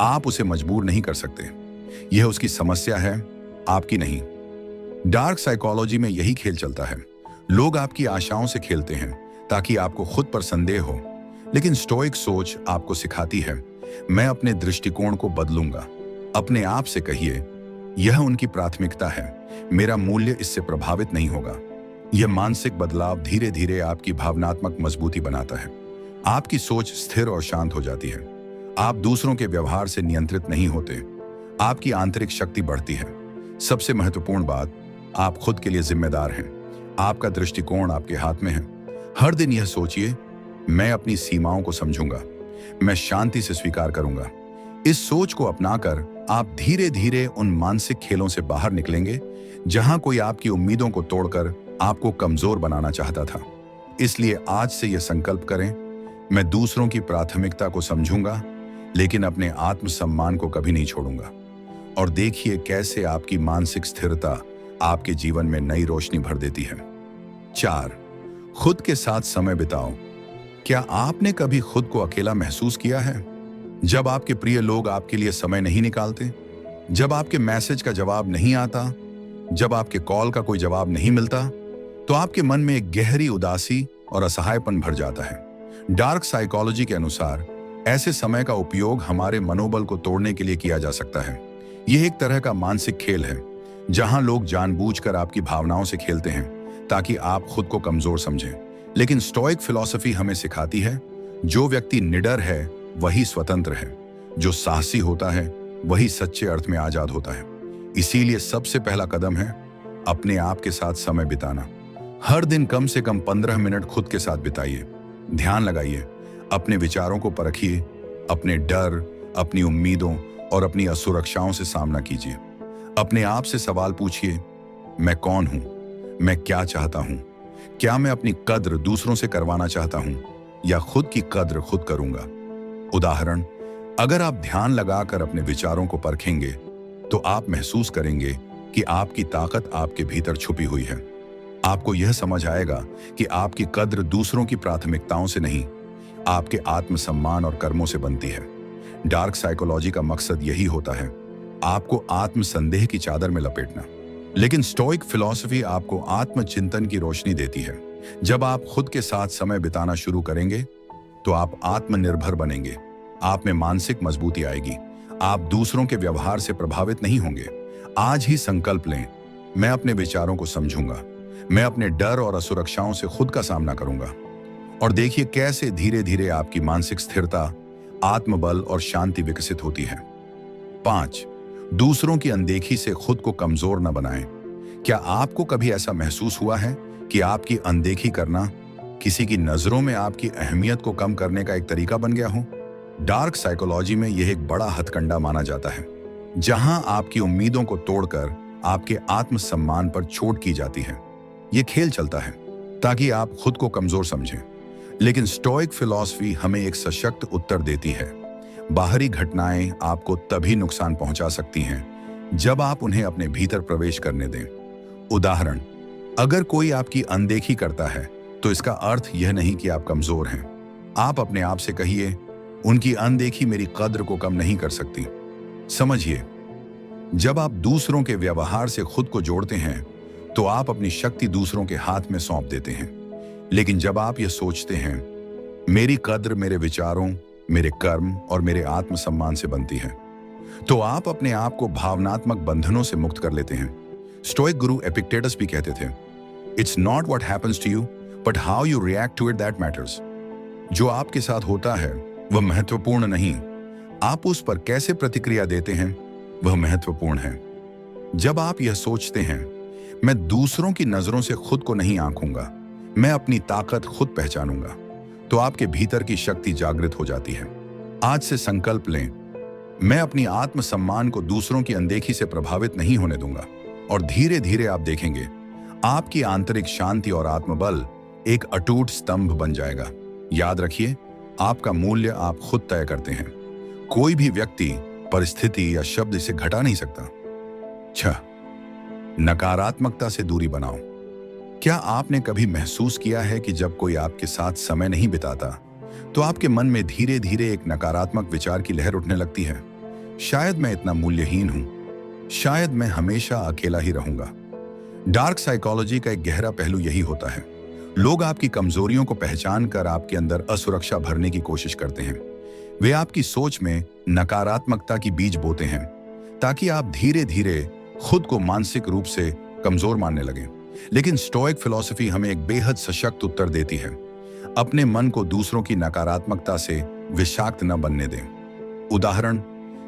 आप उसे मजबूर नहीं कर सकते। यह उसकी समस्या है, आपकी नहीं। डार्क साइकोलॉजी में यही खेल चलता है। लोग आपकी आशाओं से खेलते हैं ताकि आपको खुद पर संदेह हो। लेकिन स्टोइक सोच आपको सिखाती है, मैं अपने दृष्टिकोण को बदलूंगा। अपने आप से कहिए, यह उनकी प्राथमिकता है, मेरा मूल्य इससे प्रभावित नहीं होगा। यह मानसिक बदलाव धीरे धीरे आपकी भावनात्मक मजबूती बनाता है। आपकी सोच स्थिर और शांत हो जाती है। आप दूसरों के व्यवहार से नियंत्रित नहीं होते। आपकी आंतरिक शक्ति बढ़ती है। सबसे महत्वपूर्ण बात, आप खुद के लिए जिम्मेदार हैं। आपका दृष्टिकोण आपके हाथ में है। हर दिन यह सोचिए, मैं अपनी सीमाओं को समझूंगा, मैं शांति से स्वीकार करूंगा। इस सोच को अपनाकर आप धीरे धीरे उन मानसिक खेलों से बाहर निकलेंगे जहां कोई आपकी उम्मीदों को तोड़कर आपको कमजोर बनाना चाहता था। इसलिए आज से यह संकल्प करें, मैं दूसरों की प्राथमिकता को समझूंगा, लेकिन अपने आत्मसम्मान को कभी नहीं छोड़ूंगा। और देखिए कैसे आपकी मानसिक स्थिरता आपके जीवन में नई रोशनी भर देती है। 4. खुद के साथ समय बिताओ। क्या आपने कभी खुद को अकेला महसूस किया है? जब आपके प्रिय लोग आपके लिए समय नहीं निकालते, जब आपके मैसेज का जवाब नहीं आता, जब आपके कॉल का कोई जवाब नहीं मिलता, तो आपके मन में एक गहरी उदासी और असहायपन भर जाता है। डार्क साइकोलॉजी के अनुसार ऐसे समय का उपयोग हमारे मनोबल को तोड़ने के लिए किया जा सकता है। यह एक तरह का मानसिक खेल है जहां लोग जानबूझकर आपकी भावनाओं से खेलते हैं ताकि आप खुद को कमजोर समझें। लेकिन स्टोइक फिलॉसफी हमें सिखाती है, जो व्यक्ति निडर है वही स्वतंत्र है, जो साहसी होता है वही सच्चे अर्थ में आजाद होता है। इसीलिए सबसे पहला कदम है अपने आप के साथ समय बिताना। हर दिन कम से कम 15 मिनट खुद के साथ बिताइए। ध्यान लगाइए, अपने विचारों को परखिए, अपने डर, अपनी उम्मीदों और अपनी असुरक्षाओं से सामना कीजिए। अपने आप से सवाल पूछिए, मैं कौन हूं? मैं क्या चाहता हूं? क्या मैं अपनी कद्र दूसरों से करवाना चाहता हूं या खुद की कद्र खुद करूंगा? उदाहरण, अगर आप ध्यान लगाकर अपने विचारों को परखेंगे तो आप महसूस करेंगे कि आपकी ताकत आपके भीतर छुपी हुई है। आपको यह समझ आएगा कि आपकी कद्र दूसरों की प्राथमिकताओं से नहीं, आपके आत्मसम्मान और कर्मों से बनती है। डार्क साइकोलॉजी का मकसद यही होता है, आपको आत्मसंदेह की चादर में लपेटना। लेकिन स्टोइक फिलॉसफी आपको आत्मचिंतन की रोशनी देती है। जब आप खुद के साथ समय बिताना शुरू करेंगे तो आप आत्मनिर्भर बनेंगे, आप में मानसिक मजबूती आएगी, आप दूसरों के व्यवहार से प्रभावित नहीं होंगे। आज ही संकल्प लें, मैं अपने विचारों को समझूंगा, मैं अपने डर और असुरक्षाओं से खुद का सामना करूंगा। और देखिए कैसे धीरे धीरे आपकी मानसिक स्थिरता, आत्मबल और शांति विकसित होती है। 5. दूसरों की अनदेखी से खुद को कमजोर न बनाएं। क्या आपको कभी ऐसा महसूस हुआ है कि आपकी अनदेखी करना किसी की नजरों में आपकी अहमियत को कम करने का एक तरीका बन गया हो? डार्क साइकोलॉजी में यह एक बड़ा हथकंडा माना जाता है, जहां आपकी उम्मीदों को तोड़कर आपके आत्मसम्मान पर चोट की जाती है। यह खेल चलता है ताकि आप खुद को कमजोर समझें। लेकिन स्टोइक फिलॉसफी हमें एक सशक्त उत्तर देती है, बाहरी घटनाएं आपको तभी नुकसान पहुंचा सकती हैं जब आप उन्हें अपने भीतर प्रवेश करने दें। उदाहरण, अगर कोई आपकी अनदेखी करता है तो इसका अर्थ यह नहीं कि आप कमजोर हैं। आप अपने आप से कहिए, उनकी अनदेखी मेरी कद्र को कम नहीं कर सकती। समझिए, जब आप दूसरों के व्यवहार से खुद को जोड़ते हैं तो आप अपनी शक्ति दूसरों के हाथ में सौंप देते हैं। लेकिन जब आप यह सोचते हैं, मेरी कद्र मेरे विचारों, मेरे कर्म और मेरे आत्मसम्मान से बनती है, तो आप अपने आप को भावनात्मक बंधनों से मुक्त कर लेते हैं। स्टोइक गुरु एपिक्टेटस भी कहते थे, it's not what happens to you but how you react to it that matters. जो आपके साथ होता है वह महत्वपूर्ण नहीं, आप उस पर कैसे प्रतिक्रिया देते हैं वह महत्वपूर्ण है। जब आप यह सोचते हैं, मैं दूसरों की नजरों से खुद को नहीं आंकूंगा, मैं अपनी ताकत खुद पहचानूंगा, तो आपके भीतर की शक्ति जागृत हो जाती है। आज से संकल्प लें, मैं अपनी आत्मसम्मान को दूसरों की अनदेखी से प्रभावित नहीं होने दूंगा, और धीरे धीरे आप देखेंगे आपकी आंतरिक शांति और आत्मबल एक अटूट स्तंभ बन जाएगा। याद रखिए, आपका मूल्य आप खुद तय करते हैं, कोई भी व्यक्ति, परिस्थिति या शब्द इसे घटा नहीं सकता। 6. नकारात्मकता से दूरी बनाओ। क्या आपने कभी महसूस किया है कि जब कोई आपके साथ समय नहीं बिताता तो आपके मन में धीरे धीरे एक नकारात्मक विचार की लहर उठने लगती है? शायद मैं इतना मूल्यहीन हूं, शायद मैं हमेशा अकेला ही रहूंगा। डार्क साइकोलॉजी का एक गहरा पहलू यही होता है। लोग आपकी कमजोरियों को पहचान कर आपके अंदर असुरक्षा भरने की कोशिश करते हैं। वे आपकी सोच में नकारात्मकता की बीज बोते हैं ताकि आप धीरे धीरे खुद को मानसिक रूप से कमजोर मानने लगें। लेकिन स्टोइक फिलॉसफी हमें एक बेहद सशक्त उत्तर देती है, अपने मन को दूसरों की नकारात्मकता से विषाक्त न बनने दें। उदाहरण,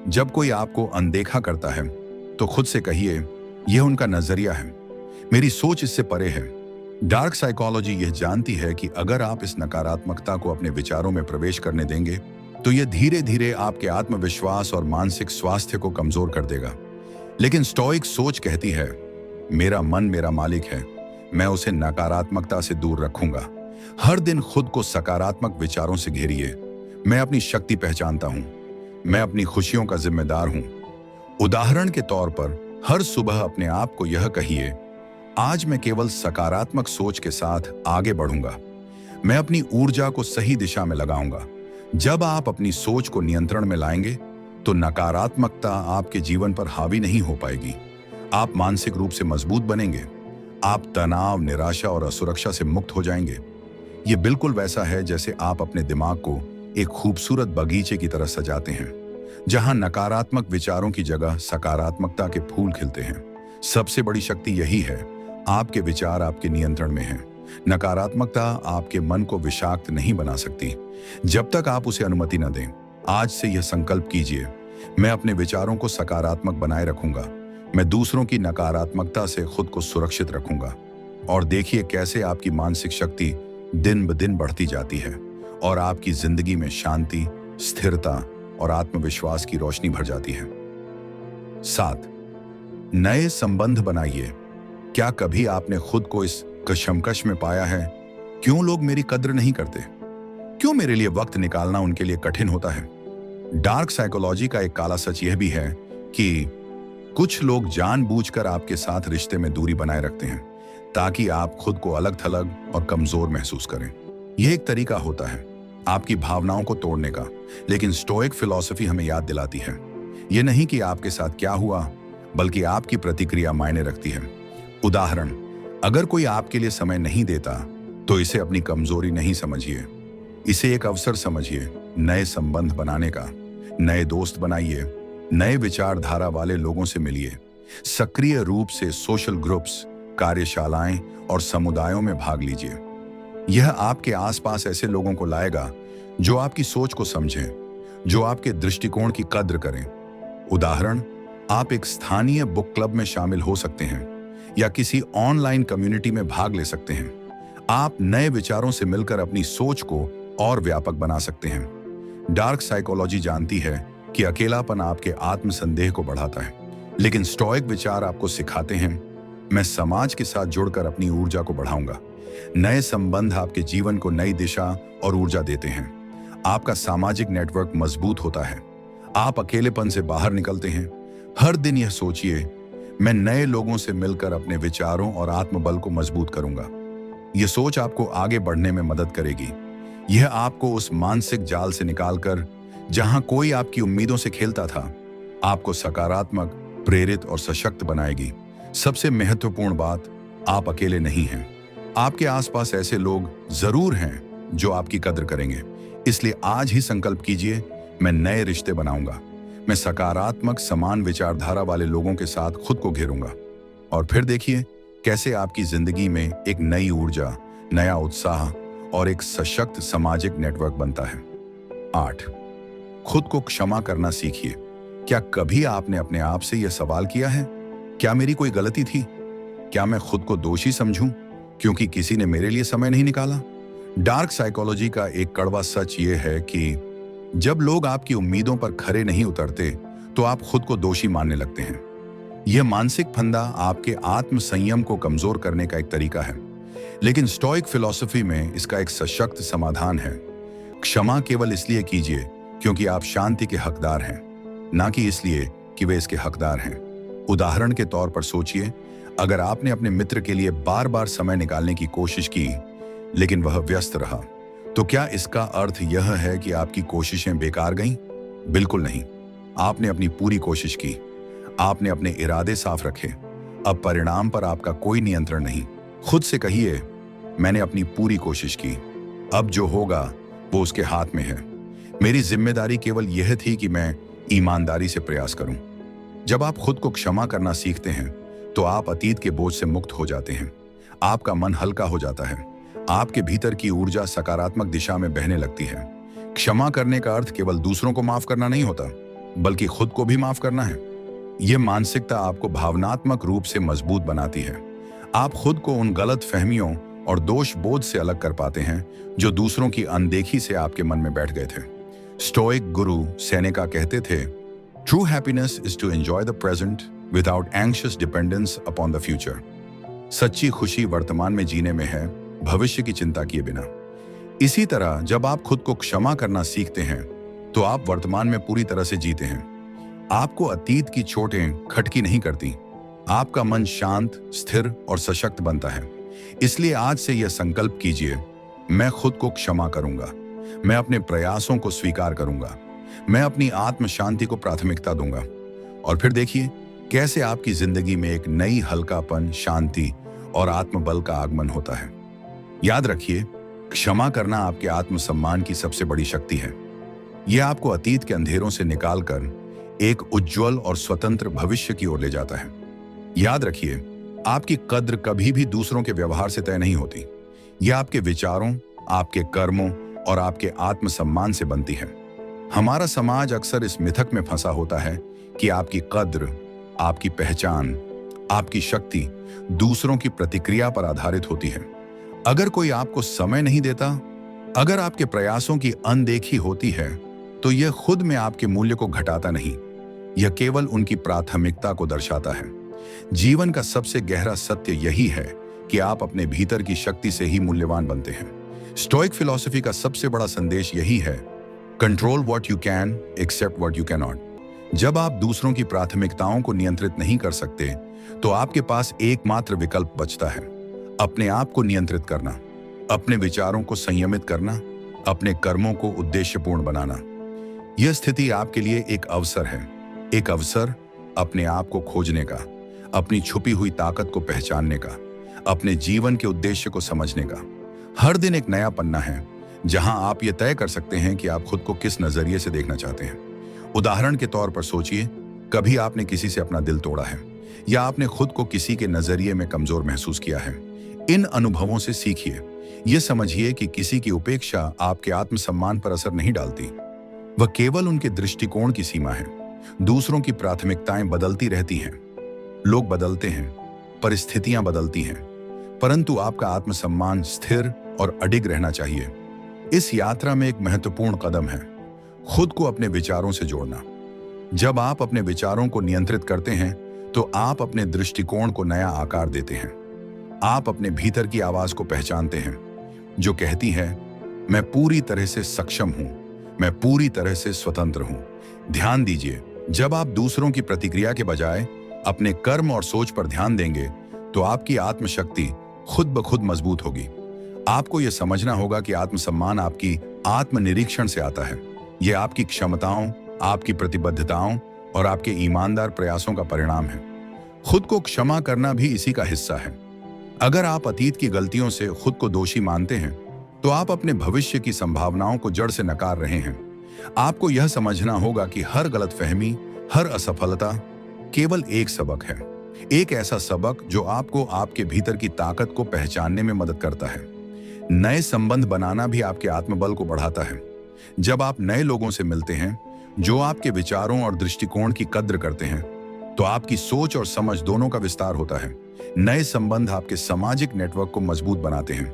जब कोई आपको अनदेखा करता है तो खुद से कहिए, यह उनका नजरिया है, मेरी सोच इससे परे है। डार्क साइकोलॉजी यह जानती है कि अगर आप इस नकारात्मकता को अपने विचारों में प्रवेश करने देंगे तो यह धीरे धीरे आपके आत्मविश्वास और मानसिक स्वास्थ्य को कमजोर कर देगा। लेकिन स्टोइक सोच कहती है, मेरा मन मेरा मालिक है, मैं उसे नकारात्मकता से दूर रखूंगा। हर दिन खुद को सकारात्मक विचारों से घेरिए, मैं अपनी शक्ति पहचानता हूं, मैं अपनी खुशियों का जिम्मेदार हूं। उदाहरण के तौर पर, हर सुबह अपने आप को यह कहिए, आज मैं केवल सकारात्मक सोच के साथ आगे बढ़ूंगा, मैं अपनी ऊर्जा को सही दिशा में लगाऊंगा। जब आप अपनी सोच को नियंत्रण में लाएंगे तो नकारात्मकता आपके जीवन पर हावी नहीं हो पाएगी। आप मानसिक रूप से मजबूत बनेंगे, आप तनाव, निराशा और असुरक्षा से मुक्त हो जाएंगे। यह बिल्कुल वैसा है जैसे आप अपने दिमाग को एक खूबसूरत बगीचे की तरह सजाते हैं, जहां नकारात्मक विचारों की जगह सकारात्मकता के फूल खिलते हैं। सबसे बड़ी शक्ति यही है, आपके विचार आपके नियंत्रण में हैं। नकारात्मकता आपके मन को विषाक्त नहीं बना सकती जब तक आप उसे अनुमति न दें। आज से यह संकल्प कीजिए, मैं अपने विचारों को सकारात्मक बनाए रखूंगा, मैं दूसरों की नकारात्मकता से खुद को सुरक्षित रखूंगा। और देखिए कैसे आपकी मानसिक शक्ति दिन ब दिन बढ़ती जाती है और आपकी जिंदगी में शांति, स्थिरता और आत्मविश्वास की रोशनी भर जाती है। 7. नए संबंध बनाइए। क्या कभी आपने खुद को इस कशमकश में पाया है, क्यों लोग मेरी कद्र नहीं करते, क्यों मेरे लिए वक्त निकालना उनके लिए कठिन होता है? डार्क साइकोलॉजी का एक काला सच यह भी है कि कुछ लोग जानबूझकर आपके साथ रिश्ते में दूरी बनाए रखते हैं ताकि आप खुद को अलग थलग और कमजोर महसूस करें। यह एक तरीका होता है आपकी भावनाओं को तोड़ने का, लेकिन स्टोइक फिलॉसफी हमें याद दिलाती है, यह नहीं कि आपके साथ क्या हुआ, बल्कि आपकी प्रतिक्रिया मायने रखती है। उदाहरण, अगर कोई आपके लिए समय नहीं देता तो इसे अपनी कमजोरी नहीं समझिए, इसे एक अवसर समझिए नए संबंध बनाने का। नए दोस्त बनाइए, नए विचारधारा वाले लोगों से मिलिए, सक्रिय रूप से सोशल ग्रुप्स, कार्यशालाएं और समुदायों में भाग लीजिए। यह आपके आसपास ऐसे लोगों को लाएगा जो आपकी सोच को समझें, जो आपके दृष्टिकोण की कद्र करें। उदाहरण, आप एक स्थानीय बुक क्लब में शामिल हो सकते हैं या किसी ऑनलाइन कम्युनिटी में भाग ले सकते हैं। आप नए विचारों से मिलकर अपनी सोच को और व्यापक बना सकते हैं। डार्क साइकोलॉजी जानती है कि अकेलापन आपके आत्मसंदेह को बढ़ाता है, लेकिन स्टोइक विचार आपको सिखाते हैं, मैं समाज के साथ जुड़कर अपनी ऊर्जा को बढ़ाऊंगा। नए संबंध आपके जीवन को नई दिशा और ऊर्जा देते हैं। आपका सामाजिक नेटवर्क मजबूत होता है आप अकेलेपन से बाहर निकलते हैं। हर दिन यह सोचिए, मैं नए लोगों से मिलकर अपने विचारों और आत्मबल को मजबूत करूंगा। यह सोच आपको आगे बढ़ने में मदद करेगी। यह आपको उस मानसिक जाल से निकालकर, जहां कोई आपकी उम्मीदों से खेलता था, आपको सकारात्मक, प्रेरित और सशक्त बनाएगी। सबसे महत्वपूर्ण बात, आप अकेले नहीं हैं। आपके आसपास ऐसे लोग जरूर हैं जो आपकी कद्र करेंगे। इसलिए आज ही संकल्प कीजिए, मैं नए रिश्ते बनाऊंगा। मैं सकारात्मक, समान विचारधारा वाले लोगों के साथ खुद को घेरूंगा। और फिर देखिए कैसे आपकी जिंदगी में एक नई ऊर्जा, नया उत्साह और एक सशक्त सामाजिक नेटवर्क बनता है। 8, खुद को क्षमा करना सीखिए। क्या कभी आपने अपने आप से यह सवाल किया है, क्या मेरी कोई गलती थी? क्या मैं खुद को दोषी समझूं क्योंकि किसी ने मेरे लिए समय नहीं निकाला? डार्क साइकोलॉजी का एक कड़वा सच यह है कि जब लोग आपकी उम्मीदों पर खरे नहीं उतरते तो आप खुद को दोषी मानने लगते हैं। यह मानसिक फंदा आपके आत्म संयम को कमजोर करने का एक तरीका है। लेकिन स्टोइक फिलॉसफी में इसका एक सशक्त समाधान है। क्षमा केवल इसलिए कीजिए क्योंकि आप शांति के हकदार हैं, ना कि इसलिए कि वे इसके हकदार हैं। उदाहरण के तौर पर सोचिए, अगर आपने अपने मित्र के लिए बार बार समय निकालने की कोशिश की लेकिन वह व्यस्त रहा, तो क्या इसका अर्थ यह है कि आपकी कोशिशें बेकार गईं? बिल्कुल नहीं। आपने अपनी पूरी कोशिश की, आपने अपने इरादे साफ रखे। अब परिणाम पर आपका कोई नियंत्रण नहीं। खुद से कहिए, मैंने अपनी पूरी कोशिश की, अब जो होगा वो उसके हाथ में है। मेरी जिम्मेदारी केवल यह थी कि मैं ईमानदारी से प्रयास करूं। जब आप खुद को क्षमा करना सीखते हैं तो आप अतीत के बोझ से मुक्त हो जाते हैं। आपका मन हल्का हो जाता है। आपके भीतर की ऊर्जा सकारात्मक दिशा में बहने लगती है। क्षमा करने का अर्थ केवल दूसरों को माफ करना नहीं होता, बल्कि खुद को भी माफ करना है। यह मानसिकता आपको भावनात्मक रूप से मजबूत बनाती है। आप खुद को उन गलत फहमियों और दोष बोध से अलग कर पाते हैं जो दूसरों की अनदेखी से आपके मन में बैठ गए थे। स्टोइक गुरु सेनेका कहते थे, true happiness is to enjoy the present without anxious dependence upon the future. सच्ची खुशी वर्तमान में जीने में है, भविष्य की चिंता किए बिना। इसी तरह जब आप खुद को क्षमा करना सीखते हैं तो आप वर्तमान में पूरी तरह से जीते हैं। आपको अतीत की चोटें खटकी नहीं करती। आपका मन शांत, स्थिर और सशक्त बनता है। इसलिए आज से यह संकल्प कीजिए, मैं खुद को क्षमा करूंगा। मैं अपने प्रयासों को स्वीकार करूंगा। मैं अपनी आत्म शांति को प्राथमिकता दूंगा। और फिर देखिए कैसे आपकी जिंदगी में एक नई हल्कापन, शांति और आत्मबल का आगमन होता है। याद रखिए, क्षमा करना आपके आत्मसम्मान की सबसे बड़ी शक्ति है। यह आपको अतीत के अंधेरों से निकालकर एक उज्जवल और स्वतंत्र भविष्य की ओर ले जाता है। याद रखिए, आपकी कद्र कभी भी दूसरों के व्यवहार से तय नहीं होती। यह आपके विचारों, आपके कर्मों और आपके आत्मसम्मान से बनती है। हमारा समाज अक्सर इस मिथक में फंसा होता है कि आपकी कद्र, आपकी पहचान, आपकी शक्ति दूसरों की प्रतिक्रिया पर आधारित होती है। अगर कोई आपको समय नहीं देता, अगर आपके प्रयासों की अनदेखी होती है, तो यह खुद में आपके मूल्य को घटाता नहीं, यह केवल उनकी प्राथमिकता को दर्शाता है। जीवन का सबसे गहरा सत्य यही है कि आप अपने भीतर की शक्ति से ही मूल्यवान बनते हैं। स्टोइक फिलॉसफी का सबसे बड़ा संदेश यही है, control what you can, accept what you can not. जब आप दूसरों की प्राथमिकताओं को नियंत्रित नहीं कर सकते, तो आपके पास एकमात्र विकल्प बचता है, अपने आप को नियंत्रित करना, अपने विचारों को संयमित करना, अपने कर्मों को उद्देश्यपूर्ण बनाना। यह स्थिति आपके लिए एक अवसर है, एक अवसर अपने आप को खोजने का, अपनी छुपी हुई ताकत को पहचानने का, अपने जीवन के उद्देश्य को समझने का। हर दिन एक नया पन्ना है जहां आप ये तय कर सकते हैं कि आप खुद को किस नजरिए से देखना चाहते हैं। उदाहरण के तौर पर सोचिए, कभी आपने किसी से अपना दिल तोड़ा है या आपने खुद को किसी के नजरिए में कमजोर महसूस किया है। इन अनुभवों से सीखिए। यह समझिए कि किसी की उपेक्षा आपके आत्मसम्मान पर असर नहीं डालती, वह केवल उनके दृष्टिकोण की सीमा है। दूसरों की प्राथमिकताएं बदलती रहती हैं, लोग बदलते हैं, परिस्थितियां बदलती हैं, परंतु आपका आत्मसम्मान स्थिर और अडिग रहना चाहिए। इस यात्रा में एक महत्वपूर्ण कदम है खुद को अपने विचारों से जोड़ना। जब आप अपने विचारों को नियंत्रित करते हैं तो आप अपने दृष्टिकोण को नया आकार देते हैं। आप अपने भीतर की आवाज को पहचानते हैं जो कहती है, मैं पूरी तरह से सक्षम हूं, मैं पूरी तरह से स्वतंत्र हूं। ध्यान दीजिए, जब आप दूसरों की प्रतिक्रिया के बजाय अपने कर्म और सोच पर ध्यान देंगे तो आपकी आत्मशक्ति खुद ब खुद मजबूत होगी। आपको यह समझना होगा कि आत्मसम्मान आपकी आत्मनिरीक्षण से आता है। यह आपकी क्षमताओं, आपकी प्रतिबद्धताओं और आपके ईमानदार प्रयासों का परिणाम है। खुद को क्षमा करना भी इसी का हिस्सा है। अगर आप अतीत की गलतियों से खुद को दोषी मानते हैं तो आप अपने भविष्य की संभावनाओं को जड़ से नकार रहे हैं। आपको यह समझना होगा कि हर गलतफहमी, हर असफलता केवल एक सबक है, एक ऐसा सबक जो आपको आपके भीतर की ताकत को पहचानने में मदद करता है। नए संबंध बनाना भी आपके आत्मबल को बढ़ाता है। जब आप नए लोगों से मिलते हैं जो आपके विचारों और दृष्टिकोण की कद्र करते हैं तो आपकी सोच और समझ दोनों का विस्तार होता है। नए संबंध आपके सामाजिक नेटवर्क को मजबूत बनाते हैं।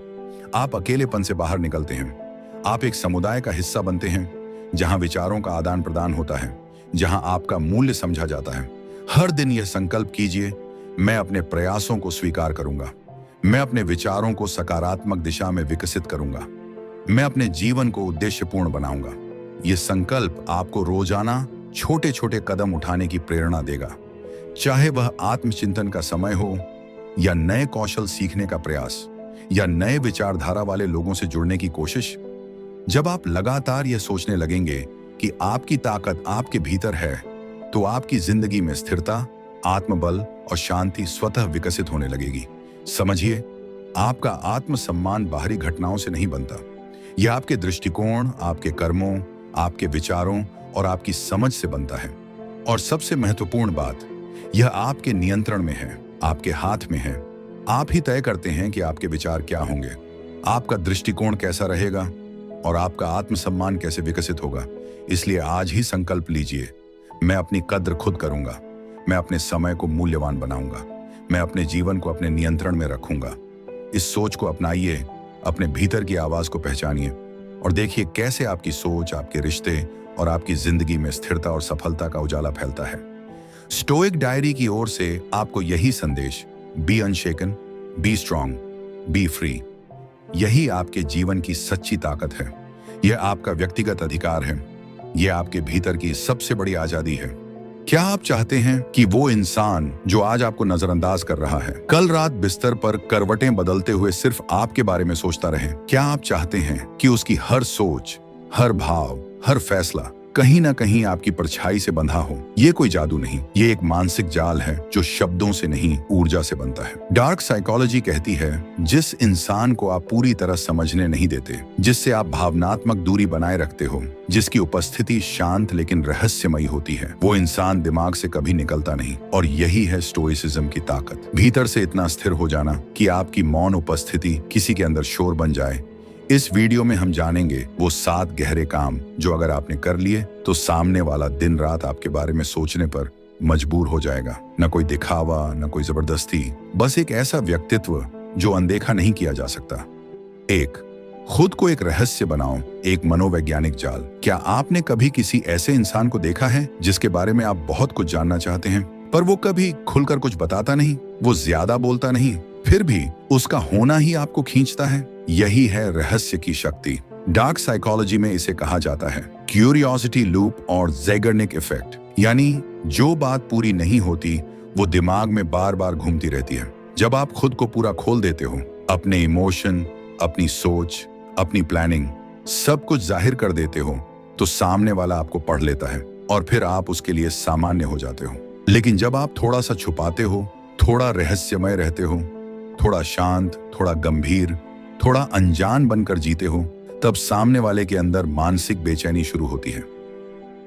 आप अकेलेपन से बाहर निकलते हैं। आप एक समुदाय का हिस्सा बनते हैं जहां विचारों का आदान प्रदान होता है, जहां आपका मूल्य समझा जाता है। हर दिन यह संकल्प कीजिए, मैं अपने प्रयासों को स्वीकार करूंगा, मैं अपने विचारों को सकारात्मक दिशा में विकसित करूंगा, मैं अपने जीवन को उद्देश्यपूर्ण बनाऊंगा। यह संकल्प आपको रोजाना छोटे छोटे कदम उठाने की प्रेरणा देगा, चाहे वह आत्मचिंतन का समय हो या नए कौशल सीखने का प्रयास या नए विचारधारा वाले लोगों से जुड़ने की कोशिश। जब आप लगातार यह सोचने लगेंगे कि आपकी ताकत आपके भीतर है तो आपकी जिंदगी में स्थिरता, आत्मबल और शांति स्वतः विकसित होने लगेगी। समझिए, आपका आत्मसम्मान बाहरी घटनाओं से नहीं बनता। यह आपके दृष्टिकोण, आपके कर्मों, आपके विचारों और आपकी समझ से बनता है। और सबसे महत्वपूर्ण बात, यह आपके नियंत्रण में है, आपके हाथ में है। आप ही तय करते हैं कि आपके विचार क्या होंगे, आपका दृष्टिकोण कैसा रहेगा और आपका आत्मसम्मान कैसे विकसित होगा। इसलिए आज ही संकल्प लीजिए, मैं अपनी कद्र खुद करूंगा, मैं अपने समय को मूल्यवान बनाऊंगा, मैं अपने जीवन को अपने नियंत्रण में रखूंगा। इस सोच को अपनाइए, अपने भीतर की आवाज को पहचानिए और देखिए कैसे आपकी सोच, आपके रिश्ते और आपकी जिंदगी में स्थिरता और सफलता का उजाला फैलता है। स्टोइक डायरी की ओर से आपको यही संदेश, be unshaken, be strong, be free. यही आपके जीवन की सच्ची ताकत है। यह आपका व्यक्तिगत अधिकार है। यह आपके भीतर की सबसे बड़ी आजादी है। क्या आप चाहते हैं कि वो इंसान जो आज आपको नजरअंदाज कर रहा है, कल रात बिस्तर पर करवटें बदलते हुए सिर्फ आपके बारे में सोचता रहे? क्या आप चाहते हैं कि उसकी हर सोच, हर भाव, हर फैसला कहीं ना कहीं आपकी परछाई से बंधा हो? ये कोई जादू नहीं, ये एक मानसिक जाल है जो शब्दों से नहीं, ऊर्जा से बनता है। डार्क साइकोलॉजी कहती है, जिस इंसान को आप पूरी तरह समझने नहीं देते, जिससे आप भावनात्मक दूरी बनाए रखते हो, जिसकी उपस्थिति शांत लेकिन रहस्यमयी होती है, वो इंसान दिमाग से कभी निकलता नहीं। और यही है स्टोइसिज्म की ताकत, भीतर से इतना स्थिर हो जाना कि आपकी मौन उपस्थिति किसी के अंदर शोर बन जाए। इस वीडियो में हम जानेंगे वो 7 गहरे काम जो अगर आपने कर लिए तो सामने वाला दिन रात आपके बारे में सोचने पर मजबूर हो जाएगा। न कोई दिखावा, न कोई जबरदस्ती, बस एक ऐसा व्यक्तित्व जो अनदेखा नहीं किया जा सकता। 1, खुद को एक रहस्य बनाओ, एक मनोवैज्ञानिक जाल। क्या आपने कभी किसी ऐसे इंसान को देखा है जिसके बारे में आप बहुत कुछ जानना चाहते हैं पर वो कभी खुलकर कुछ बताता नहीं, वो ज्यादा बोलता नहीं, फिर भी उसका होना ही आपको खींचता है? यही है रहस्य की शक्ति। डार्क साइकोलॉजी में इसे कहा जाता है क्यूरियोसिटी लूप और ज़ेगर्निक इफेक्ट, यानी जो बात पूरी नहीं होती वो दिमाग में बार बार घूमती रहती है। जब आप खुद को पूरा खोल देते हो, अपने इमोशन, अपनी सोच, अपनी प्लानिंग, सब कुछ जाहिर कर देते हो, तो सामने वाला आपको पढ़ लेता है और फिर आप उसके लिए सामान्य हो जाते हो। लेकिन जब आप थोड़ा सा छुपाते हो, थोड़ा रहस्यमय रहते हो, थोड़ा शांत, थोड़ा गंभीर, थोड़ा अनजान बनकर जीते हो, तब सामने वाले के अंदर मानसिक बेचैनी शुरू होती है।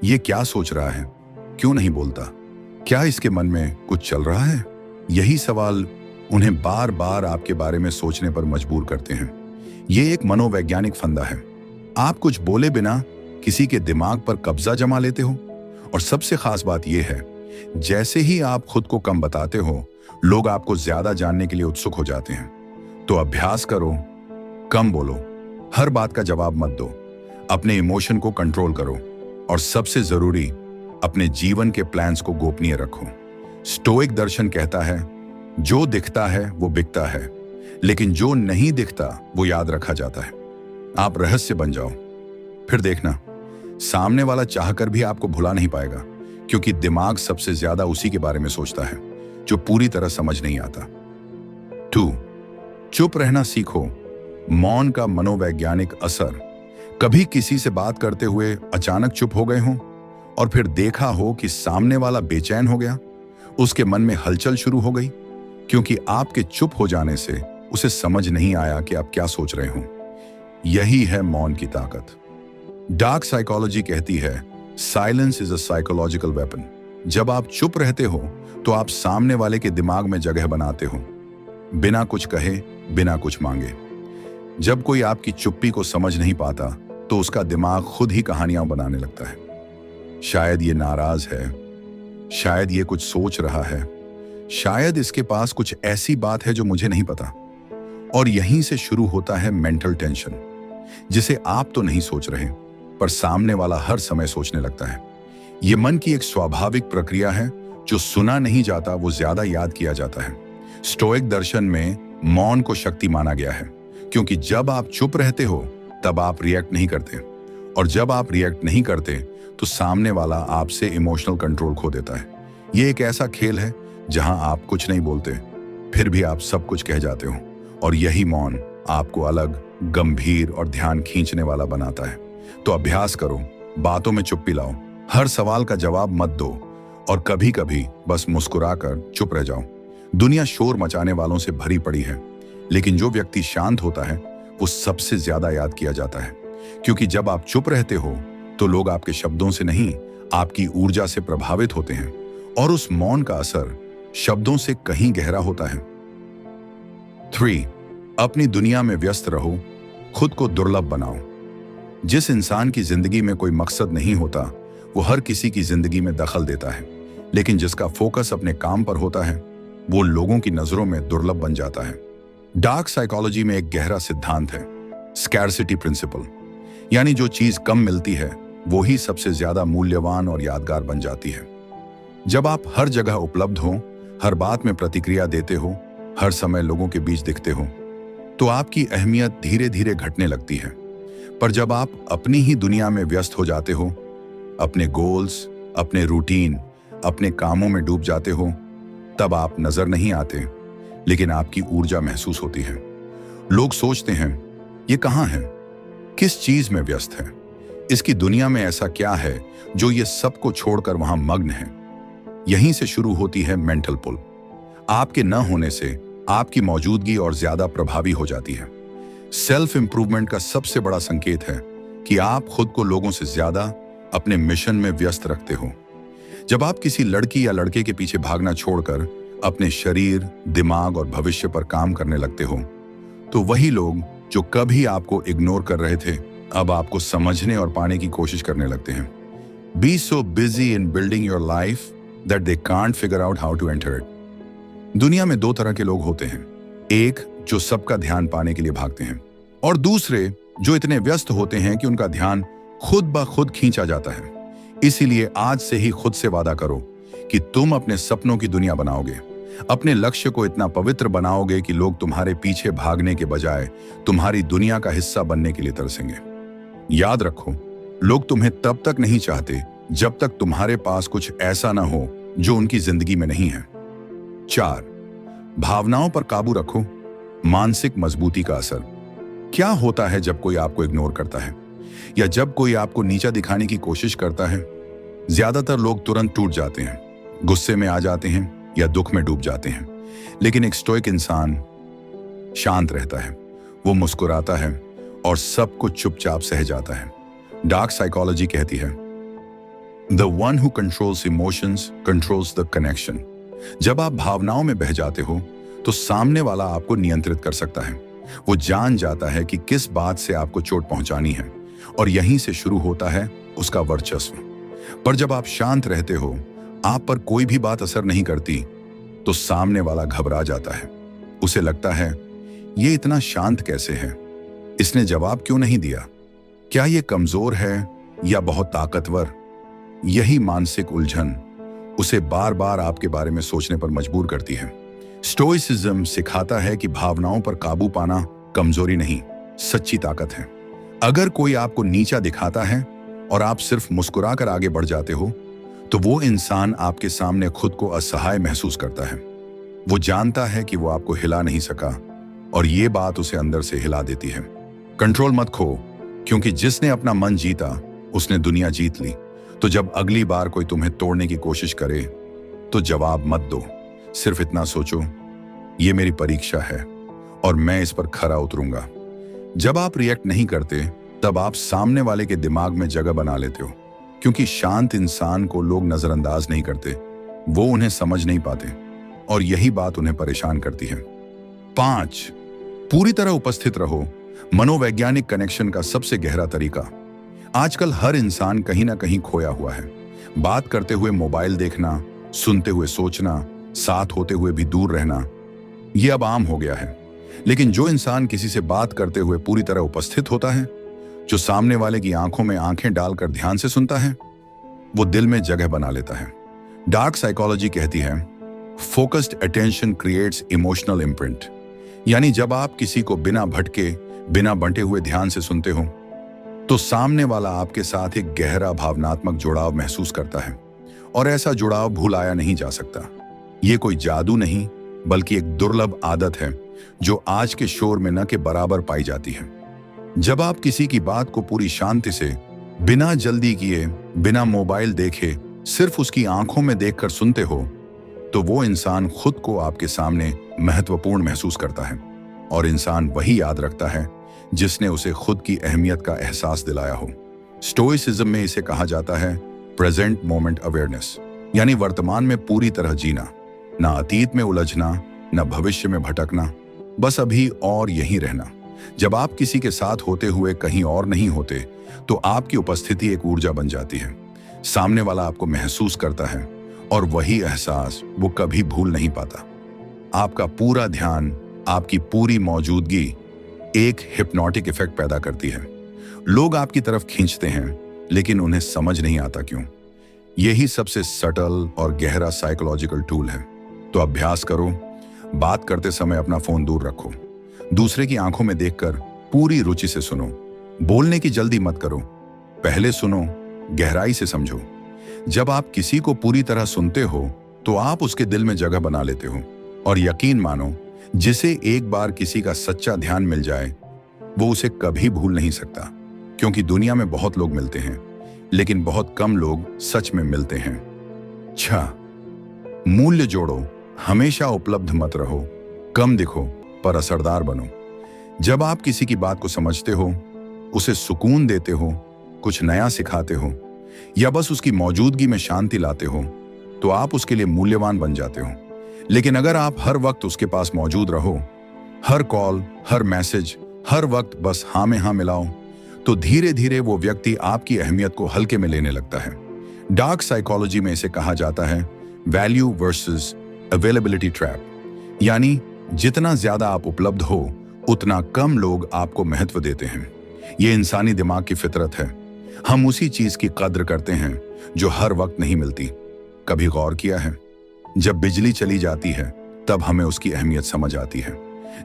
ये क्या सोच रहा है? क्यों नहीं बोलता? क्या इसके मन में कुछ चल रहा है? यही सवाल उन्हें बार बार आपके बारे में सोचने पर मजबूर करते हैं। ये एक मनोवैज्ञानिक फंदा है। आप कुछ बोले बिना किसी के दिमाग पर कब्जा जमा लेते हो। और सबसे खास बात यह है, जैसे ही आप खुद को कम बताते हो, लोग आपको ज्यादा जानने के लिए उत्सुक हो जाते हैं। तो अभ्यास करो, कम बोलो, हर बात का जवाब मत दो, अपने इमोशन को कंट्रोल करो और सबसे जरूरी, अपने जीवन के प्लान्स को गोपनीय रखो। स्टोइक दर्शन कहता है, जो दिखता है वो बिकता है, लेकिन जो नहीं दिखता वो याद रखा जाता है। आप रहस्य बन जाओ, फिर देखना सामने वाला चाहकर भी आपको भुला नहीं पाएगा, क्योंकि दिमाग सबसे ज्यादा उसी के बारे में सोचता है जो पूरी तरह समझ नहीं आता। 2. चुप रहना सीखो। मौन का मनोवैज्ञानिक असर। कभी किसी से बात करते हुए अचानक चुप हो गए हों और फिर देखा हो कि सामने वाला बेचैन हो गया, उसके मन में हलचल शुरू हो गई, क्योंकि आपके चुप हो जाने से उसे समझ नहीं आया कि आप क्या सोच रहे हों। यही है मौन की ताकत। डार्क साइकोलॉजी कहती है silence is a psychological weapon. जब आप चुप रहते हो तो आप सामने वाले के दिमाग में जगह बनाते हो, बिना कुछ कहे, बिना कुछ मांगे। जब कोई आपकी चुप्पी को समझ नहीं पाता तो उसका दिमाग खुद ही कहानियां बनाने लगता है। शायद ये नाराज है, शायद ये कुछ सोच रहा है, शायद इसके पास कुछ ऐसी बात है जो मुझे नहीं पता। और यहीं से शुरू होता है मेंटल टेंशन, जिसे आप तो नहीं सोच रहे पर सामने वाला हर समय सोचने लगता है। ये मन की एक स्वाभाविक प्रक्रिया है। जो सुना नहीं जाता वो ज्यादा याद किया जाता है। स्टोइक दर्शन में मौन को शक्ति माना गया है, क्योंकि जब आप चुप रहते हो तब आप रिएक्ट नहीं करते, और जब आप रिएक्ट नहीं करते तो सामने वाला आपसे इमोशनल कंट्रोल खो देता है। ये एक ऐसा खेल है जहां आप कुछ नहीं बोलते, फिर भी आप सब कुछ कह जाते हो, और यही मौन आपको अलग, गंभीर और ध्यान खींचने वाला बनाता है। तो अभ्यास करो, बातों में चुप्पी लाओ, हर सवाल का जवाब मत दो, और कभी कभी बस मुस्कुराकर चुप रह जाओ। दुनिया शोर मचाने वालों से भरी पड़ी है, लेकिन जो व्यक्ति शांत होता है वो सबसे ज्यादा याद किया जाता है, क्योंकि जब आप चुप रहते हो तो लोग आपके शब्दों से नहीं, आपकी ऊर्जा से प्रभावित होते हैं, और उस मौन का असर शब्दों से कहीं गहरा होता है। 3. अपनी दुनिया में व्यस्त रहो, खुद को दुर्लभ बनाओ। जिस इंसान की जिंदगी में कोई मकसद नहीं होता वो हर किसी की जिंदगी में दखल देता है, लेकिन जिसका फोकस अपने काम पर होता है वो लोगों की नजरों में दुर्लभ बन जाता है। डार्क साइकोलॉजी में एक गहरा सिद्धांत है, स्कैर्सिटी प्रिंसिपल, यानी जो चीज कम मिलती है वो ही सबसे ज्यादा मूल्यवान और यादगार बन जाती है। जब आप हर जगह उपलब्ध हो, हर बात में प्रतिक्रिया देते हो, हर समय लोगों के बीच दिखते हो, तो आपकी अहमियत धीरे धीरे घटने लगती है। पर जब आप अपनी ही दुनिया में व्यस्त हो जाते हो, अपने गोल्स, अपने रूटीन, अपने कामों में डूब जाते हो, तब आप नजर नहीं आते, लेकिन आपकी ऊर्जा महसूस होती है। लोग सोचते हैं ये कहाँ है, किस चीज में व्यस्त है, इसकी दुनिया में ऐसा क्या है जो ये सबको छोड़कर वहां मग्न है। यहीं से शुरू होती है मेंटल पुल। आपके न होने से आपकी मौजूदगी और ज्यादा प्रभावी हो जाती है। सेल्फ इंप्रूवमेंट का सबसे बड़ा संकेत है कि आप खुद को लोगों से ज्यादा अपने मिशन में व्यस्त रखते हो। जब आप किसी लड़की या लड़के के पीछे भागना छोड़कर अपने शरीर, दिमाग और भविष्य पर काम करने लगते हो, तो वही लोग जो कभी आपको इग्नोर कर रहे थे अब आपको समझने और पाने की कोशिश करने लगते हैं। Be so busy in building your life that they can't figure out how to enter it. दुनिया में 2 तरह के लोग होते हैं, एक जो सबका ध्यान पाने के लिए भागते हैं, और दूसरे जो इतने व्यस्त होते हैं कि उनका ध्यान खुद ब खुद खींचा जाता है। इसीलिए आज से ही खुद से वादा करो कि तुम अपने सपनों की दुनिया बनाओगे, अपने लक्ष्य को इतना पवित्र बनाओगे कि लोग तुम्हारे पीछे भागने के बजाय तुम्हारी दुनिया का हिस्सा बनने के लिए तरसेंगे। याद रखो, लोग तुम्हें तब तक नहीं चाहते जब तक तुम्हारे पास कुछ ऐसा ना हो जो उनकी जिंदगी में नहीं है। 4. भावनाओं पर काबू रखो, मानसिक मजबूती का असर। क्या होता है जब कोई आपको इग्नोर करता है या जब कोई आपको नीचा दिखाने की कोशिश करता है? ज्यादातर लोग तुरंत टूट जाते हैं, गुस्से में आ जाते हैं या दुख में डूब जाते हैं। लेकिन एक स्टोइक इंसान शांत रहता है, वो मुस्कुराता है और सब कुछ चुपचाप सह जाता है। डार्क साइकोलॉजी कहती है The one who controls emotions controls the connection. जब आप भावनाओं में बह जाते हो तो सामने वाला आपको नियंत्रित कर सकता है। वो जान जाता है कि किस बात से आपको चोट पहुंचानी है, और यहीं से शुरू होता है उसका वर्चस्व। पर जब आप शांत रहते हो, आप पर कोई भी बात असर नहीं करती, तो सामने वाला घबरा जाता है। उसे लगता है ये इतना शांत कैसे है, इसने जवाब क्यों नहीं दिया, क्या ये कमजोर है या बहुत ताकतवर? यही मानसिक उलझन उसे बार बार आपके बारे में सोचने पर मजबूर करती है। स्टोइसिज्म सिखाता है कि भावनाओं पर काबू पाना कमजोरी नहीं, सच्ची ताकत है। अगर कोई आपको नीचा दिखाता है और आप सिर्फ मुस्कुराकर आगे बढ़ जाते हो, तो वो इंसान आपके सामने खुद को असहाय महसूस करता है। वो जानता है कि वो आपको हिला नहीं सका और ये बात उसे अंदर से हिला देती है। कंट्रोल मत खो, क्योंकि जिसने अपना मन जीता उसने दुनिया जीत ली। तो जब अगली बार कोई तुम्हें तोड़ने की कोशिश करे तो जवाब मत दो। सिर्फ इतना सोचो, ये मेरी परीक्षा है और मैं इस पर खरा उतरूंगा। जब आप रिएक्ट नहीं करते तब आप सामने वाले के दिमाग में जगह बना लेते हो, क्योंकि शांत इंसान को लोग नजरअंदाज नहीं करते, वो उन्हें समझ नहीं पाते और यही बात उन्हें परेशान करती है। 5, पूरी तरह उपस्थित रहो। मनोवैज्ञानिक कनेक्शन का सबसे गहरा तरीका। आजकल हर इंसान कहीं ना कहीं खोया हुआ है। बात करते हुए मोबाइल देखना, सुनते हुए सोचना, साथ होते हुए भी दूर रहना, यह अब आम हो गया है। लेकिन जो इंसान किसी से बात करते हुए पूरी तरह उपस्थित होता है, जो सामने वाले की आंखों में आंखें डालकर ध्यान से सुनता है, वो दिल में जगह बना लेता है। डार्क साइकोलॉजी कहती है, focused attention creates emotional imprint. यानी जब आप किसी को बिना भटके, बिना बंटे हुए ध्यान से सुनते हो, तो सामने वाला आपके साथ एक गहरा भावनात्मक जुड़ाव महसूस करता है और ऐसा जुड़ाव भुलाया नहीं जा सकता। ये कोई जादू नहीं, बल्कि एक दुर्लभ आदत है जो आज के शोर में न के बराबर पाई जाती है। जब आप किसी की बात को पूरी शांति से, बिना जल्दी किए, बिना मोबाइल देखे, सिर्फ उसकी आंखों में देखकर सुनते हो, तो वो इंसान खुद को आपके सामने महत्वपूर्ण महसूस करता है। और इंसान वही याद रखता है जिसने उसे खुद की अहमियत का एहसास दिलाया हो। स्टोइसिज्म में इसे कहा जाता है प्रेजेंट मोमेंट अवेयरनेस, यानी वर्तमान में पूरी तरह जीना, ना अतीत में उलझना, ना भविष्य में भटकना, बस अभी और यहीं रहना। जब आप किसी के साथ होते हुए कहीं और नहीं होते, तो आपकी उपस्थिति एक ऊर्जा बन जाती है। सामने वाला आपको महसूस करता है और वही एहसास वो कभी भूल नहीं पाता। आपका पूरा ध्यान, आपकी पूरी मौजूदगी एक हिप्नोटिक इफेक्ट पैदा करती है। लोग आपकी तरफ खींचते हैं, लेकिन उन्हें समझ नहीं आता क्यों। यही सबसे सटल और गहरा साइकोलॉजिकल टूल है। तो अभ्यास करो, बात करते समय अपना फोन दूर रखो, दूसरे की आंखों में देखकर पूरी रुचि से सुनो, बोलने की जल्दी मत करो, पहले सुनो, गहराई से समझो। जब आप किसी को पूरी तरह सुनते हो, तो आप उसके दिल में जगह बना लेते हो। और यकीन मानो, जिसे एक बार किसी का सच्चा ध्यान मिल जाए, वो उसे कभी भूल नहीं सकता। क्योंकि दुनिया में बहुत लोग मिलते हैं, लेकिन बहुत कम लोग सच में मिलते हैं। 6, मूल्य जोड़ो। हमेशा उपलब्ध मत रहो, कम दिखो, पर असरदार बनो। जब आप किसी की बात को समझते हो, उसे सुकून देते हो, कुछ नया सिखाते हो, या बस उसकी मौजूदगी में शांति लाते हो, तो आप उसके लिए मूल्यवान बन जाते हो। लेकिन अगर आप हर वक्त उसके पास मौजूद रहो, हर कॉल, हर मैसेज, हर वक्त बस हाँ में हाँ मिलाओ, तो धीरे धीरे वो व्यक्ति आपकी अहमियत को हल्के में लेने लगता है। डार्क साइकोलॉजी में इसे कहा जाता है वैल्यू वर्सेस अवेलेबिलिटी ट्रैप, यानी जितना ज्यादा आप उपलब्ध हो, उतना कम लोग आपको महत्व देते हैं। ये इंसानी दिमाग की फितरत है। हम उसी चीज की कद्र करते हैं जो हर वक्त नहीं मिलती। कभी गौर किया है, जब बिजली चली जाती है तब हमें उसकी अहमियत समझ आती है।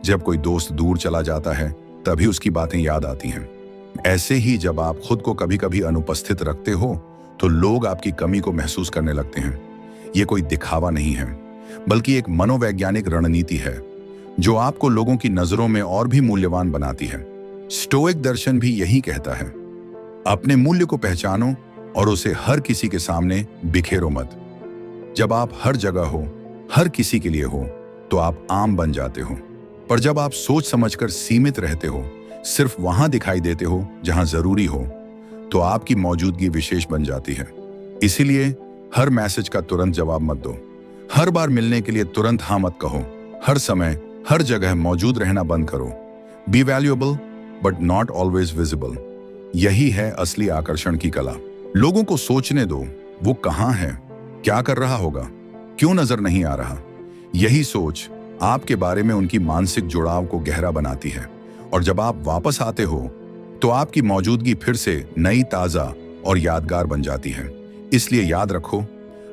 जब कोई दोस्त दूर चला जाता है तभी उसकी बातें याद आती हैं। ऐसे ही जब आप खुद को कभी कभी अनुपस्थित रखते हो, तो लोग आपकी कमी को महसूस करने लगते हैं। ये कोई दिखावा नहीं है, बल्कि एक मनोवैज्ञानिक रणनीति है जो आपको लोगों की नजरों में और भी मूल्यवान बनाती है। स्टोइक दर्शन भी यही कहता है, अपने मूल्य को पहचानो और उसे हर किसी के सामने बिखेरो मत। जब आप हर जगह हो, हर किसी के लिए हो, तो आप आम बन जाते हो। पर जब आप सोच समझकर सीमित रहते हो, सिर्फ वहां दिखाई देते हो जहां जरूरी हो, तो आपकी मौजूदगी विशेष बन जाती है। इसीलिए हर मैसेज का तुरंत जवाब मत दो, हर बार मिलने के लिए तुरंत हाँ मत कहो, हर समय हर जगह मौजूद रहना बंद करो। B valuable but not always visible. यही है असली आकर्षण की कला। लोगों को सोचने दो, वो कहाँ है, क्या कर रहा होगा, क्यों नजर नहीं आ रहा। यही सोच आपके बारे में उनकी मानसिक जुड़ाव को गहरा बनाती है। और जब आप वापस आते हो, तो आपकी मौजूदगी फिर से नई, ताजा और यादगार बन जाती है। इसलिए याद रखो,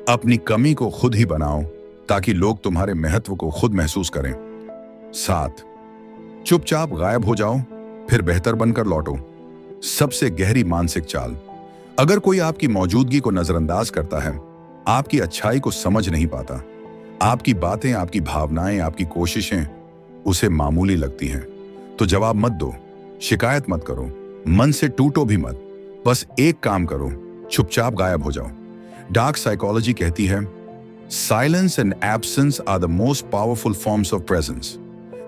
अपनी कमी को खुद ही बनाओ ताकि लोग तुम्हारे महत्व को खुद महसूस करें। 7, चुपचाप गायब हो जाओ, फिर बेहतर बनकर लौटो। सबसे गहरी मानसिक चाल। अगर कोई आपकी मौजूदगी को नजरअंदाज करता है, आपकी अच्छाई को समझ नहीं पाता, आपकी बातें, आपकी भावनाएं, आपकी कोशिशें उसे मामूली लगती हैं, तो जवाब मत दो, शिकायत मत करो, मन से टूटो भी मत। बस एक काम करो, चुपचाप गायब हो जाओ। डार्क साइकोलॉजी कहती है, silence and absence are the most powerful forms of presence.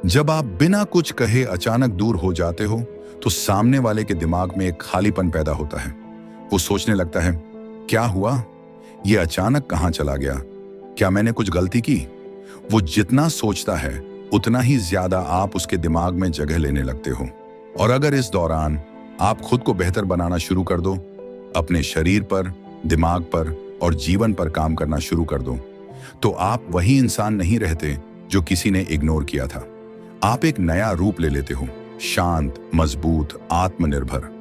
जब आप बिना कुछ कहे अचानक दूर हो जाते हो, तो सामने वाले के दिमाग में एक खालीपन पैदा होता है। वो सोचने लगता है, क्या हुआ, ये अचानक कहां चला गया, क्या मैंने कुछ गलती की? वो जितना सोचता है उतना ही ज्यादा आप उसके दिमाग में जगह लेने लगते हो। और अगर इस दौरान आप खुद को बेहतर बनाना शुरू कर दो, अपने शरीर पर, दिमाग पर और जीवन पर काम करना शुरू कर दो, तो आप वही इंसान नहीं रहते जो किसी ने इग्नोर किया था। आप एक नया रूप ले लेते हो, शांत, मजबूत, आत्मनिर्भर।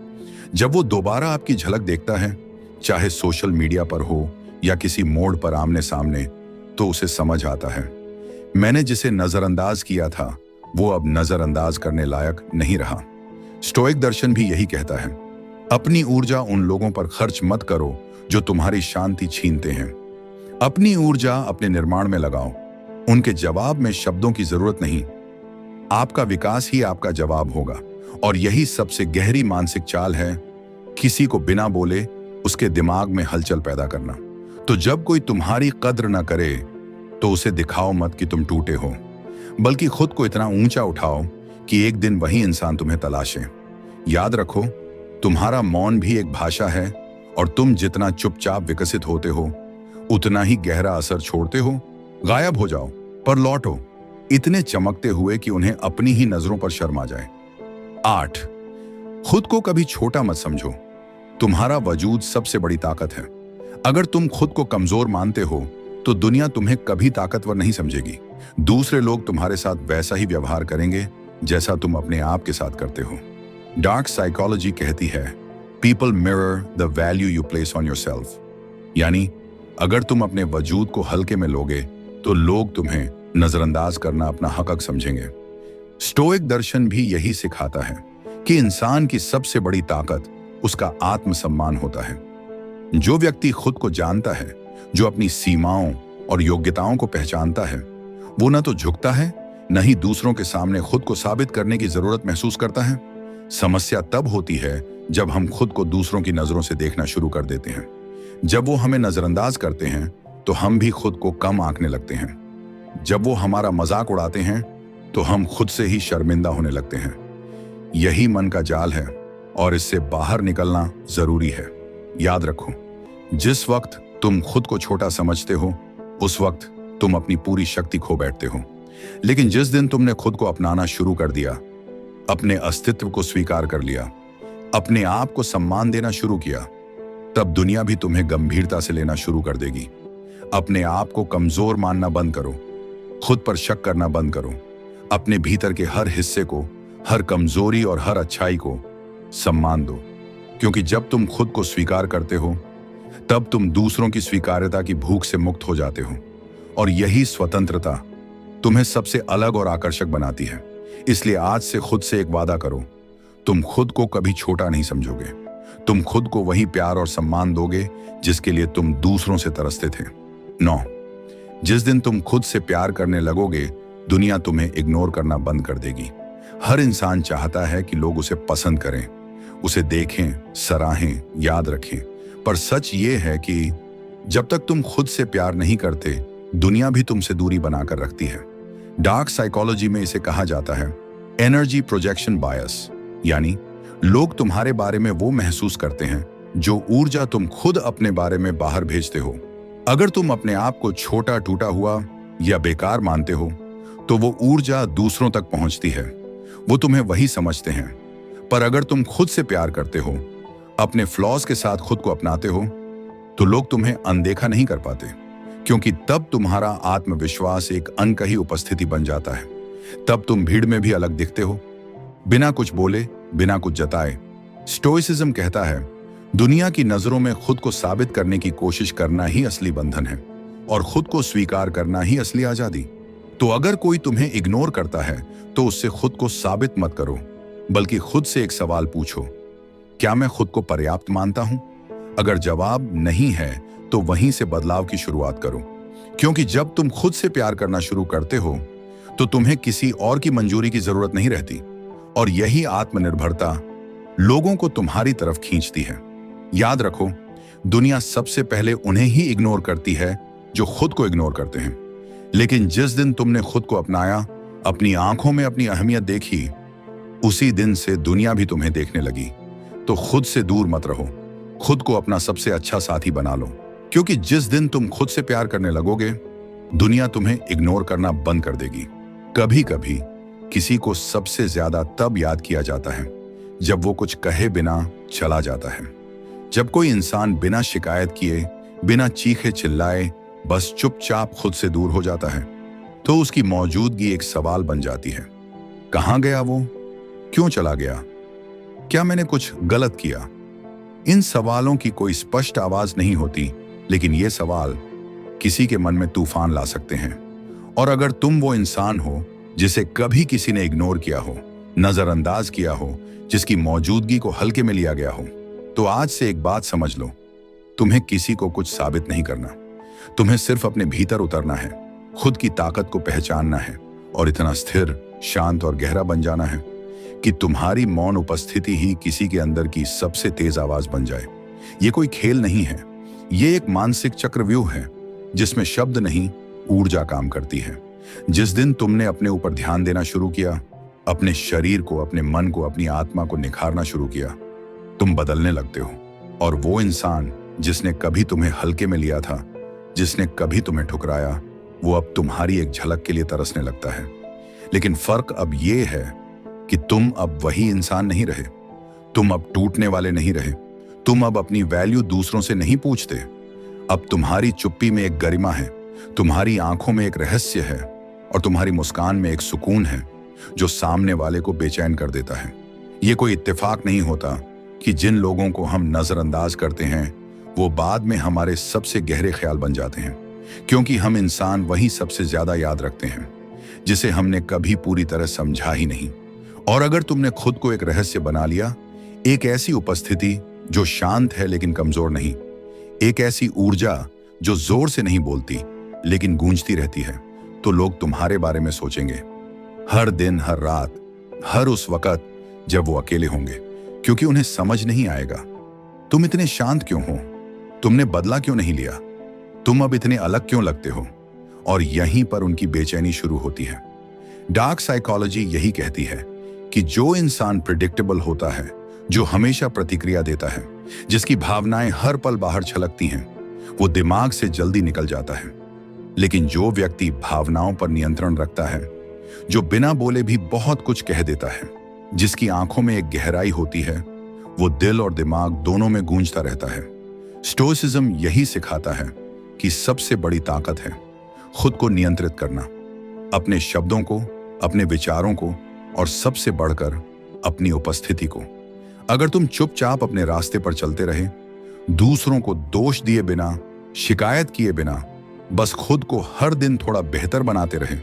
जब वो दोबारा आपकी झलक देखता है, चाहे सोशल मीडिया पर हो या किसी मोड़ पर आमने सामने, तो उसे समझ आता है, मैंने जिसे नजरअंदाज किया था वो अब नजरअंदाज करने लायक नहीं रहा। स्टोइक दर्शन भी यही कहता है, अपनी ऊर्जा उन लोगों पर खर्च मत करो जो तुम्हारी शांति छीनते हैं। अपनी ऊर्जा अपने निर्माण में लगाओ। उनके जवाब में शब्दों की जरूरत नहीं, आपका विकास ही आपका जवाब होगा। और यही सबसे गहरी मानसिक चाल है, किसी को बिना बोले उसके दिमाग में हलचल पैदा करना। तो जब कोई तुम्हारी कद्र न करे, तो उसे दिखाओ मत कि तुम टूटे हो, बल्कि खुद को इतना ऊंचा उठाओ कि एक दिन वही इंसान तुम्हें तलाशे। याद रखो, तुम्हारा मौन भी एक भाषा है, और तुम जितना चुपचाप विकसित होते हो, उतना ही गहरा असर छोड़ते हो। गायब हो जाओ, पर लौटो इतने चमकते हुए कि उन्हें अपनी ही नजरों पर शर्म आ जाए। 8, खुद को कभी छोटा मत समझो। तुम्हारा वजूद सबसे बड़ी ताकत है। अगर तुम खुद को कमजोर मानते हो, तो दुनिया तुम्हें कभी ताकतवर नहीं समझेगी। दूसरे लोग तुम्हारे साथ वैसा ही व्यवहार करेंगे जैसा तुम अपने आप के साथ करते हो। डार्क साइकोलॉजी कहती है, people mirror the value you place on yourself. यानी अगर तुम अपने वजूद को हल्के में लोगे, तो लोग तुम्हें नजरअंदाज करना अपना हक समझेंगे। स्टोइक दर्शन भी यही सिखाता है कि इंसान की सबसे बड़ी ताकत उसका आत्मसम्मान होता है। जो व्यक्ति खुद को जानता है, जो अपनी सीमाओं और योग्यताओं को पहचानता है, वो न तो झुकता है, न ही दूसरों के सामने खुद को साबित करने की जरूरत महसूस करता है। समस्या तब होती है जब हम खुद को दूसरों की नजरों से देखना शुरू कर देते हैं। जब वो हमें नजरअंदाज करते हैं, तो हम भी खुद को कम आंकने लगते हैं। जब वो हमारा मजाक उड़ाते हैं, तो हम खुद से ही शर्मिंदा होने लगते हैं। यही मन का जाल है, और इससे बाहर निकलना जरूरी है। याद रखो, जिस वक्त तुम खुद को छोटा समझते हो, उस वक्त तुम अपनी पूरी शक्ति खो बैठते हो। लेकिन जिस दिन तुमने खुद को अपनाना शुरू कर दिया, अपने अस्तित्व को स्वीकार कर लिया, अपने आप को सम्मान देना शुरू किया, तब दुनिया भी तुम्हें गंभीरता से लेना शुरू कर देगी। अपने आप को कमजोर मानना बंद करो, खुद पर शक करना बंद करो। अपने भीतर के हर हिस्से को, हर कमजोरी और हर अच्छाई को सम्मान दो, क्योंकि जब तुम खुद को स्वीकार करते हो, तब तुम दूसरों की स्वीकार्यता की भूख से मुक्त हो जाते हो। और यही स्वतंत्रता तुम्हें सबसे अलग और आकर्षक बनाती है। इसलिए आज से खुद से एक वादा करो, तुम खुद को कभी छोटा नहीं समझोगे। तुम खुद को वही प्यार और सम्मान दोगे जिसके लिए तुम दूसरों से तरसते थे। 9, जिस दिन तुम खुद से प्यार करने लगोगे, दुनिया तुम्हें इग्नोर करना बंद कर देगी। हर इंसान चाहता है कि लोग उसे पसंद करें, उसे देखें, सराहें, याद रखें। पर सच ये है कि जब तक तुम खुद से प्यार नहीं करते, दुनिया भी तुमसे दूरी बनाकर रखती है। डार्क साइकोलॉजी में इसे कहा जाता है एनर्जी प्रोजेक्शन बायस, यानी लोग तुम्हारे बारे में वो महसूस करते हैं जो ऊर्जा तुम खुद अपने बारे में बाहर भेजते हो। अगर तुम अपने आप को छोटा, टूटा हुआ या बेकार मानते हो, तो वो ऊर्जा दूसरों तक पहुंचती है, वो तुम्हें वही समझते हैं। पर अगर तुम खुद से प्यार करते हो, अपने फ्लॉज के साथ खुद को अपनाते हो, तो लोग तुम्हें अनदेखा नहीं कर पाते, क्योंकि तब तुम्हारा आत्मविश्वास एक अनकही उपस्थिति बन जाता है। तब तुम भीड़ में भी अलग दिखते हो, बिना कुछ बोले, बिना कुछ जताए। स्टोइसिज्म कहता है, दुनिया की नजरों में खुद को साबित करने की कोशिश करना ही असली बंधन है, और खुद को स्वीकार करना ही असली आजादी। तो अगर कोई तुम्हें इग्नोर करता है, तो उससे खुद को साबित मत करो, बल्कि खुद से एक सवाल पूछो, क्या मैं खुद को पर्याप्त मानता हूं? अगर जवाब नहीं है तो वहीं से बदलाव की शुरुआत करो, क्योंकि जब तुम खुद से प्यार करना शुरू करते हो तो तुम्हें किसी और की मंजूरी की जरूरत नहीं रहती। और यही आत्मनिर्भरता लोगों को तुम्हारी तरफ खींचती है। याद रखो, दुनिया सबसे पहले उन्हें ही इग्नोर करती है जो खुद को इग्नोर करते हैं। लेकिन जिस दिन तुमने खुद को अपनाया, अपनी आंखों में अपनी अहमियत देखी, उसी दिन से दुनिया भी तुम्हें देखने लगी। तो खुद से दूर मत रहो, खुद को अपना सबसे अच्छा साथी बना लो, क्योंकि जिस दिन तुम खुद से प्यार करने लगोगे, दुनिया तुम्हें इग्नोर करना बंद कर देगी। कभी कभी किसी को सबसे ज्यादा तब याद किया जाता है जब वो कुछ कहे बिना चला जाता है। जब कोई इंसान बिना शिकायत किए, बिना चीखे चिल्लाए, बस चुपचाप खुद से दूर हो जाता है, तो उसकी मौजूदगी एक सवाल बन जाती है। कहाँ गया वो? क्यों चला गया? क्या मैंने कुछ गलत किया? इन सवालों की कोई स्पष्ट आवाज नहीं होती, लेकिन ये सवाल किसी के मन में तूफान ला सकते हैं। और अगर तुम वो इंसान हो जिसे कभी किसी ने इग्नोर किया हो, नजरअंदाज किया हो, जिसकी मौजूदगी को हल्के में लिया गया हो, तो आज से एक बात समझ लो, तुम्हें किसी को कुछ साबित नहीं करना। तुम्हें सिर्फ अपने भीतर उतरना है, खुद की ताकत को पहचानना है और इतना स्थिर, शांत और गहरा बन जाना है कि तुम्हारी मौन उपस्थिति ही किसी के अंदर की सबसे तेज आवाज बन जाए। ये कोई खेल नहीं है, ये एक मानसिक चक्रव्यूह है जिसमें शब्द नहीं, ऊर्जा काम करती है। जिस दिन तुमने अपने ऊपर ध्यान देना शुरू किया, अपने शरीर को, अपने मन को, अपनी आत्मा को निखारना शुरू किया, तुम बदलने लगते हो। और वो इंसान जिसने कभी तुम्हें हल्के में लिया था, जिसने कभी तुम्हें ठुकराया, वो अब तुम्हारी एक झलक के लिए तरसने लगता है। लेकिन फर्क अब ये है कि तुम अब वही इंसान नहीं रहे, तुम अब टूटने वाले नहीं रहे, तुम अब अपनी वैल्यू दूसरों से नहीं पूछते। अब तुम्हारी चुप्पी में एक गरिमा है, तुम्हारी आंखों में एक रहस्य है और तुम्हारी मुस्कान में एक सुकून है जो सामने वाले को बेचैन कर देता है। ये कोई इत्तेफाक नहीं होता कि जिन लोगों को हम नजरअंदाज करते हैं वो बाद में हमारे सबसे गहरे ख्याल बन जाते हैं, क्योंकि हम इंसान वही सबसे ज्यादा याद रखते हैं जिसे हमने कभी पूरी तरह समझा ही नहीं। और अगर तुमने खुद को एक रहस्य बना लिया, एक ऐसी उपस्थिति जो शांत है लेकिन कमजोर नहीं, एक ऐसी ऊर्जा जो जोर से नहीं बोलती लेकिन गूंजती रहती है, तो लोग तुम्हारे बारे में सोचेंगे हर दिन, हर रात, हर उस वक्त जब वो अकेले होंगे, क्योंकि उन्हें समझ नहीं आएगा तुम इतने शांत क्यों हो, तुमने बदला क्यों नहीं लिया, तुम अब इतने अलग क्यों लगते हो। और यहीं पर उनकी बेचैनी शुरू होती है। डार्क साइकोलॉजी यही कहती है कि जो इंसान प्रिडिक्टेबल होता है, जो हमेशा प्रतिक्रिया देता है, जिसकी भावनाएं हर पल बाहर छलकती हैं, वो दिमाग से जल्दी निकल जाता है। लेकिन जो व्यक्ति भावनाओं पर नियंत्रण रखता है, जो बिना बोले भी बहुत कुछ कह देता है, जिसकी आंखों में एक गहराई होती है, वो दिल और दिमाग दोनों में गूंजता रहता है। स्टोइसिज्म यही सिखाता है कि सबसे बड़ी ताकत है खुद को नियंत्रित करना, अपने शब्दों को, अपने विचारों को और सबसे बढ़कर अपनी उपस्थिति को। अगर तुम चुपचाप अपने रास्ते पर चलते रहे, दूसरों को दोष दिए बिना, शिकायत किए बिना, बस खुद को हर दिन थोड़ा बेहतर बनाते रहे,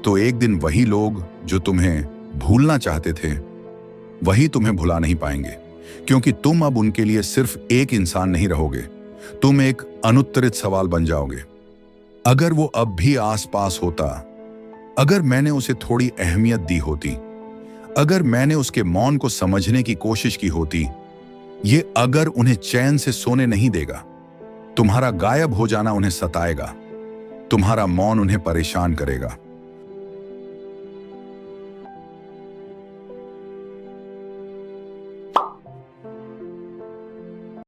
तो एक दिन वही लोग जो तुम्हें भूलना चाहते थे, वही तुम्हें भुला नहीं पाएंगे, क्योंकि तुम अब उनके लिए सिर्फ एक इंसान नहीं रहोगे, तुम एक अनुत्तरित सवाल बन जाओगे। अगर वो अब भी आसपास होता, अगर मैंने उसे थोड़ी अहमियत दी होती, अगर मैंने उसके मौन को समझने की कोशिश की होती, ये अगर उन्हें चैन से सोने नहीं देगा। तुम्हारा गायब हो जाना उन्हें सताएगा, तुम्हारा मौन उन्हें परेशान करेगा।